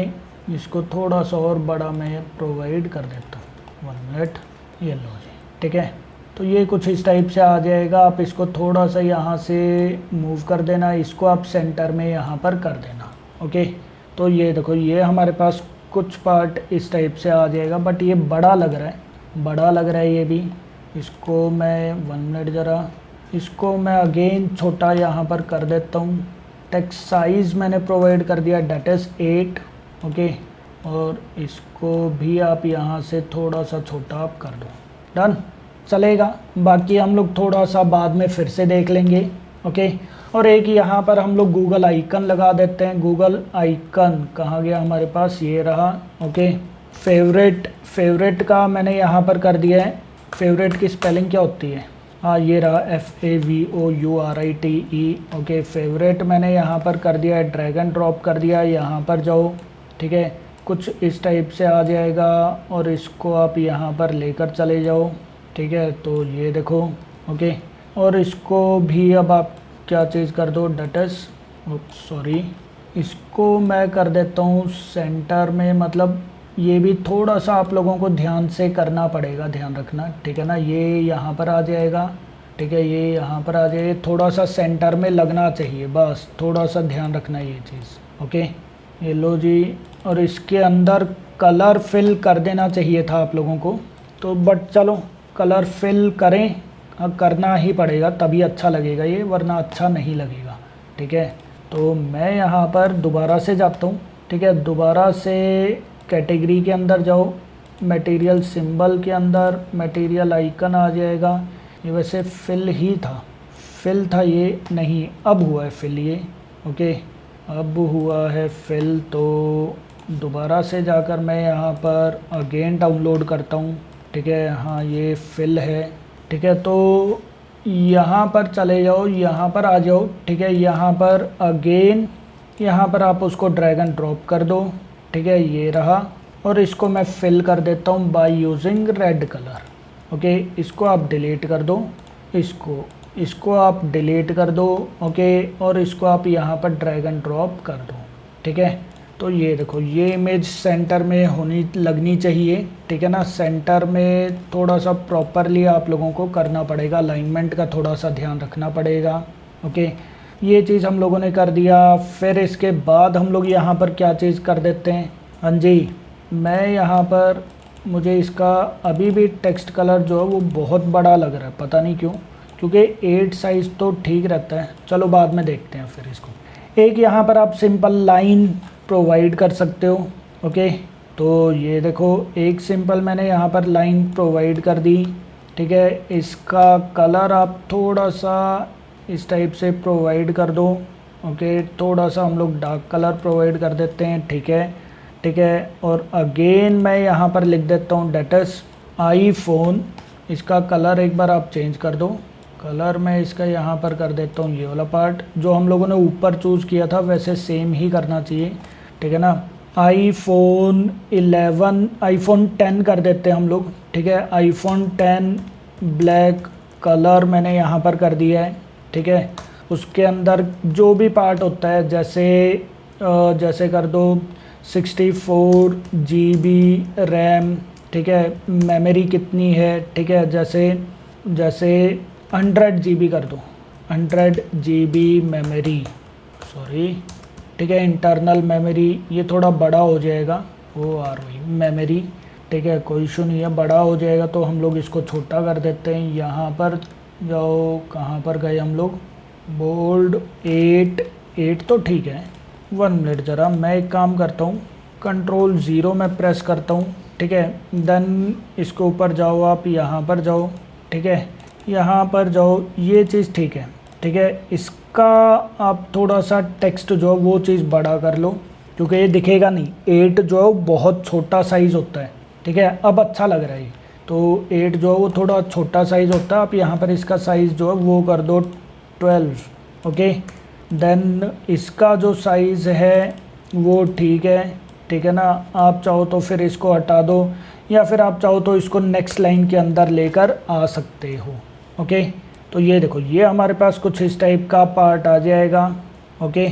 इसको थोड़ा सा और बड़ा मैं प्रोवाइड कर देता हूँ, 1 मिनट, ये लो जी, ठीक है। तो ये कुछ इस टाइप से आ जाएगा, आप इसको थोड़ा सा यहाँ से मूव कर देना, इसको आप सेंटर में यहाँ पर कर देना। ओके, तो ये देखो ये हमारे पास कुछ पार्ट इस टाइप से आ जाएगा, बट ये बड़ा लग रहा है ये भी। इसको मैं 1 मिनट, ज़रा इसको मैं अगेन छोटा यहाँ पर कर देता हूँ। टेक्स्ट साइज़ मैंने प्रोवाइड कर दिया, डेट इज़ 8। ओके, और इसको भी आप यहाँ से थोड़ा सा छोटा आप कर दो, डन, चलेगा। बाकी हम लोग थोड़ा सा बाद में फिर से देख लेंगे। ओके, और एक यहाँ पर हम लोग गूगल आइकन लगा देते हैं। गूगल आइकन कहाँ गया हमारे पास, ये रहा। ओके, फेवरेट का मैंने यहाँ पर कर दिया है। फेवरेट की स्पेलिंग क्या होती है, हाँ ये रहा, FAVOURITE। ओके, फेवरेट मैंने यहाँ पर कर दिया है, ड्रैग एंड ड्रॉप कर दिया, यहाँ पर जाओ, ठीक है, कुछ इस टाइप से आ जाएगा, और इसको आप यहाँ पर लेकर चले जाओ, ठीक है। तो ये देखो, ओके, और इसको भी अब आप क्या चीज़ कर दो, डेटस, सॉरी, इसको मैं कर देता हूँ सेंटर में, मतलब ये भी थोड़ा सा आप लोगों को ध्यान से करना पड़ेगा, ध्यान रखना, ठीक है ना। ये यहाँ पर आ जाएगा, ठीक है, ये यहाँ पर आ जाए, थोड़ा सा सेंटर में लगना चाहिए, बस थोड़ा सा ध्यान रखना ये चीज़। ओके, ये लो जी, और इसके अंदर कलर फिल कर देना चाहिए था आप लोगों को, तो बट चलो कलर फिल करें, करना ही पड़ेगा, तभी अच्छा लगेगा ये, वरना अच्छा नहीं लगेगा, ठीक है। तो मैं यहाँ पर दोबारा से जाता हूँ, ठीक है, दोबारा से कैटेगरी के अंदर जाओ, मटेरियल सिंबल के अंदर मटेरियल आइकन आ जाएगा, ये वैसे फिल ही था, फिल था ये, नहीं अब हुआ है फिल ये। ओके, अब हुआ है फिल, तो दोबारा से जाकर मैं यहाँ पर अगेन डाउनलोड करता हूँ। ठीक है, हाँ ये फिल है। ठीक है, तो यहाँ पर चले जाओ, यहाँ पर आ जाओ। ठीक है, यहाँ पर अगेन यहाँ पर आप उसको ड्रैग एंड ड्रॉप कर दो। ठीक है, ये रहा, और इसको मैं फिल कर देता हूँ by using red colour. Okay, इसको आप डिलीट कर दो, इसको आप डिलीट कर दो। ओके, और इसको आप यहाँ पर ड्रैग एंड ड्रॉप कर दो। ठीक है, तो ये देखो ये इमेज सेंटर में होनी लगनी चाहिए। ठीक है ना, सेंटर में थोड़ा सा प्रॉपरली आप लोगों को करना पड़ेगा, अलाइनमेंट का थोड़ा सा ध्यान रखना पड़ेगा। ओके, ये चीज़ हम लोगों ने कर दिया। फिर इसके बाद हम लोग यहाँ पर क्या चीज़ कर देते हैं, हाँ जी, मैं यहाँ पर, मुझे इसका अभी भी टेक्स्ट कलर जो है वो बहुत बड़ा लग रहा है, पता नहीं क्यों, क्योंकि 8 साइज़ तो ठीक रहता है। चलो बाद में देखते हैं फिर इसको। एक यहाँ पर आप सिंपल लाइन प्रोवाइड कर सकते हो। ओके, तो ये देखो एक सिंपल मैंने यहाँ पर लाइन प्रोवाइड कर दी। ठीक है, इसका कलर आप थोड़ा सा इस टाइप से प्रोवाइड कर दो। ओके, थोड़ा सा हम लोग डार्क कलर प्रोवाइड कर देते हैं। ठीक है, ठीक है, और अगेन मैं यहाँ पर लिख देता हूँ डेटस आईफोन। इसका कलर एक बार आप चेंज कर दो, कलर मैं इसका यहाँ पर कर देता हूँ ये वाला पार्ट, जो हम लोगों ने ऊपर चूज़ किया था वैसे सेम ही करना चाहिए। ठीक है ना, आईफोन 11, आईफोन 10 कर देते हैं हम लोग। ठीक है, आईफोन 10 ब्लैक कलर मैंने यहाँ पर कर दिया है। ठीक है, उसके अंदर जो भी पार्ट होता है, जैसे कर दो 64 GB रैम। ठीक है, मेमोरी कितनी है, ठीक है, जैसे 100 GB कर दो, 100 GB मेमोरी, सॉरी। ठीक है, इंटरनल मेमोरी ये थोड़ा बड़ा हो जाएगा, वो वही मेमोरी। ठीक है, कोई इशू नहीं है, बड़ा हो जाएगा तो हम लोग इसको छोटा कर देते हैं। यहाँ पर जाओ, कहाँ पर गए हम लोग, बोल्ड 8 तो ठीक है। 1 मिनट ज़रा, मैं एक काम करता हूँ, कंट्रोल 0 में प्रेस करता हूँ। ठीक है, देन इसके ऊपर जाओ, आप यहाँ पर जाओ। ठीक है, यहाँ पर जाओ, ये चीज़ ठीक है। ठीक है, इसका आप थोड़ा सा टेक्स्ट जो है वो चीज़ बड़ा कर लो, क्योंकि ये दिखेगा नहीं। 8 जो है बहुत छोटा साइज़ होता है। ठीक है, अब अच्छा लग रहा है, तो 8 जो है वो थोड़ा छोटा साइज़ होता है। आप यहाँ पर इसका साइज़ जो है वो कर दो 12। ओके, देन इसका जो साइज़ है वो ठीक है। ठीक है ना, आप चाहो तो फिर इसको हटा दो, या फिर आप चाहो तो इसको नेक्स्ट लाइन के अंदर लेकर आ सकते हो। ओके, तो ये देखो ये हमारे पास कुछ इस टाइप का पार्ट आ जाएगा। ओके,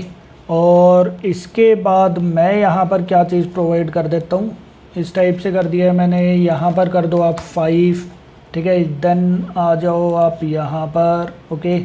और इसके बाद मैं यहाँ पर क्या चीज़ प्रोवाइड कर देता हूँ, इस टाइप से कर दिया है मैंने। यहाँ पर कर दो आप 5। ठीक है, देन आ जाओ आप यहाँ पर। ओके,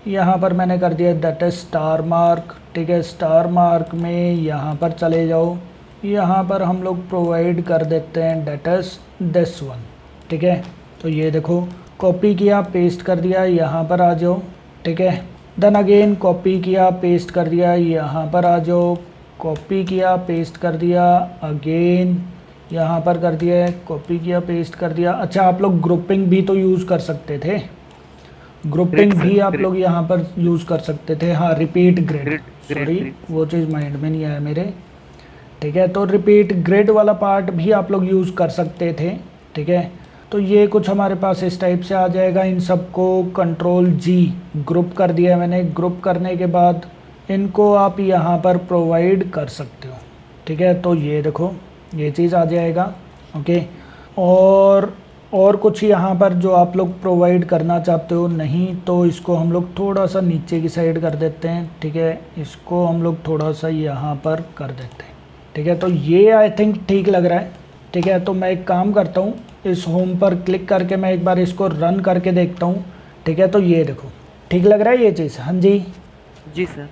यहाँ पर मैंने कर दिया दैट इज स्टार मार्क। ठीक है, स्टार मार्क में यहाँ पर चले जाओ, यहाँ पर हम लोग प्रोवाइड कर देते हैं दैट इज दिस वन। ठीक है, तो ये देखो कॉपी किया, पेस्ट कर दिया, यहाँ पर आ जाओ। ठीक है, देन अगेन कॉपी किया, पेस्ट कर दिया, यहाँ पर आ जाओ, कॉपी किया, पेस्ट कर दिया, अगेन यहाँ पर कर दिया, कॉपी किया, पेस्ट कर दिया। अच्छा, आप लोग ग्रुपिंग भी तो यूज़ कर सकते थे, ग्रुपिंग भी आप लोग यहाँ पर यूज़ कर सकते थे। हाँ, रिपीट ग्रिड, सॉरी वो चीज़ माइंड में नहीं आया मेरे। ठीक है, तो रिपीट ग्रिड वाला पार्ट भी आप लोग यूज़ कर सकते थे। ठीक है, तो ये कुछ हमारे पास इस टाइप से आ जाएगा। इन सबको कंट्रोल G ग्रुप कर दिया मैंने। ग्रुप करने के बाद इनको आप यहाँ पर प्रोवाइड कर सकते हो। ठीक है, तो ये देखो ये चीज़ आ जाएगा। ओके, और कुछ यहाँ पर जो आप लोग प्रोवाइड करना चाहते हो, नहीं तो इसको हम लोग थोड़ा सा नीचे की साइड कर देते हैं। ठीक है, इसको हम लोग थोड़ा सा यहाँ पर कर देते हैं। ठीक है, तो ये आई थिंक ठीक लग रहा है। ठीक है, तो मैं एक काम करता हूँ, इस होम पर क्लिक करके मैं एक बार इसको रन करके देखता हूँ। ठीक है, तो ये देखो ठीक लग रहा है ये चीज़। हाँ जी, जी सर।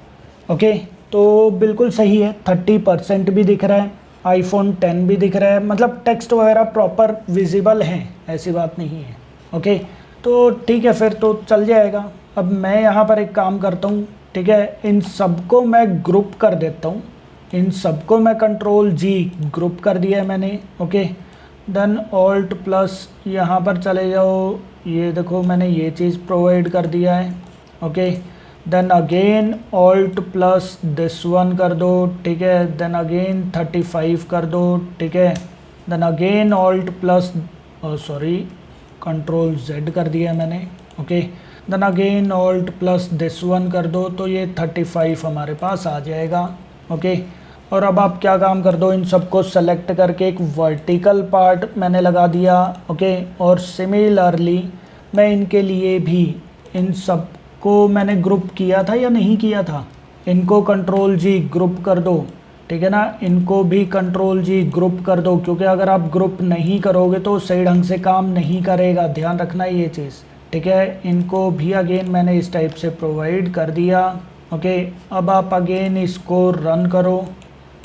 ओके, तो बिल्कुल सही है। 30% भी दिख रहा है, आईफोन 10 भी दिख रहा है, मतलब टेक्स्ट वगैरह प्रॉपर विजिबल हैं, ऐसी बात नहीं है। ओके, तो ठीक है, फिर तो चल जाएगा। अब मैं यहाँ पर एक काम करता हूँ। ठीक है, इन सबको मैं ग्रुप कर देता हूँ, इन सबको मैं कंट्रोल G ग्रुप कर दिया है मैंने। ओके, देन ऑल्ट प्लस यहाँ पर चले जाओ, ये देखो मैंने ये चीज़ प्रोवाइड कर दिया है। Okay. Then again alt plus this one कर दो, ठीक है। देन अगेन 35 कर दो, ठीक है। Then again alt plus sorry control Z कर दिया मैंने, ओके। Then again alt plus this one कर दो, तो ये 35 हमारे पास आ जाएगा, ओके। और अब आप क्या काम कर दो, इन सबको सेलेक्ट करके एक वर्टिकल पार्ट मैंने लगा दिया, ओके। और सिमिलरली मैं इनके लिए भी इन सबको मैंने ग्रुप किया था या नहीं किया था, इनको कंट्रोल G ग्रुप कर दो, ठीक है ना। इनको भी कंट्रोल G ग्रुप कर दो, क्योंकि अगर आप ग्रुप नहीं करोगे तो सही ढंग से काम नहीं करेगा, ध्यान रखना ये चीज़, ठीक है। इनको भी अगेन मैंने इस टाइप से प्रोवाइड कर दिया, ओके। अब आप अगेन इसको रन करो,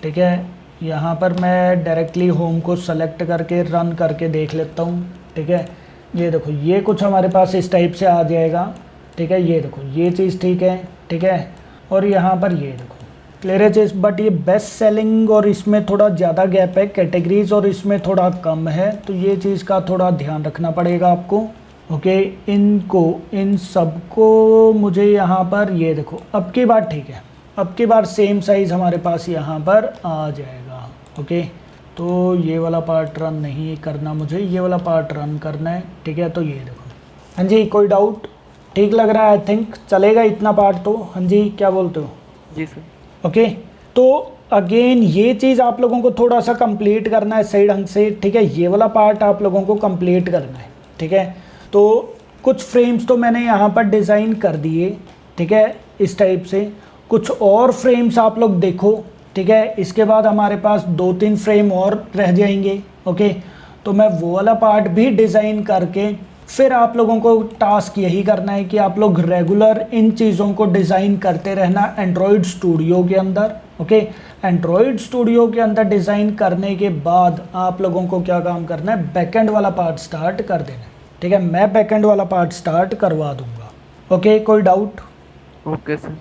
ठीक है। यहाँ पर मैं डायरेक्टली होम को सेलेक्ट करके रन करके देख लेता हूँ, ठीक है। ये देखो ये कुछ हमारे पास इस टाइप से आ जाएगा, ठीक है। ये देखो ये चीज़ ठीक है, ठीक है। और यहाँ पर ये देखो क्लियर है चीज़, बट ये बेस्ट सेलिंग और इसमें थोड़ा ज़्यादा गैप है कैटेगरीज और इसमें थोड़ा कम है, तो ये चीज़ का थोड़ा ध्यान रखना पड़ेगा आपको, ओके। इनको इन सबको मुझे यहाँ पर ये देखो अब की बार ठीक है, अब की बार सेम साइज़ हमारे पास यहाँ पर आ जाएगा, ओके। तो ये वाला पार्ट रन नहीं करना मुझे, ये वाला पार्ट रन करना है, ठीक है। तो ये देखो, हाँ जी कोई डाउट, ठीक लग रहा है, आई थिंक चलेगा इतना पार्ट तो, हाँ जी क्या बोलते हो? जी सर। ओके। तो अगेन ये चीज़ आप लोगों को थोड़ा सा कंप्लीट करना है सही ढंग से, ठीक है। ये वाला पार्ट आप लोगों को कंप्लीट करना है, ठीक है। तो कुछ फ्रेम्स तो मैंने यहाँ पर डिज़ाइन कर दिए, ठीक है, इस टाइप से। कुछ और फ्रेम्स आप लोग देखो, ठीक है। इसके बाद हमारे पास 2-3 फ्रेम और रह जाएंगे, ओके। तो मैं वो वाला पार्ट भी डिज़ाइन करके फिर आप लोगों को टास्क यही करना है कि आप लोग रेगुलर इन चीज़ों को डिज़ाइन करते रहना एंड्रॉयड स्टूडियो के अंदर, ओके। एंड्रॉयड स्टूडियो के अंदर डिज़ाइन करने के बाद आप लोगों को क्या काम करना है, बैकएंड वाला पार्ट स्टार्ट कर देना है, ठीक है। मैं बैकएंड वाला पार्ट स्टार्ट करवा दूंगा, ओके। कोई डाउट? Okay sir.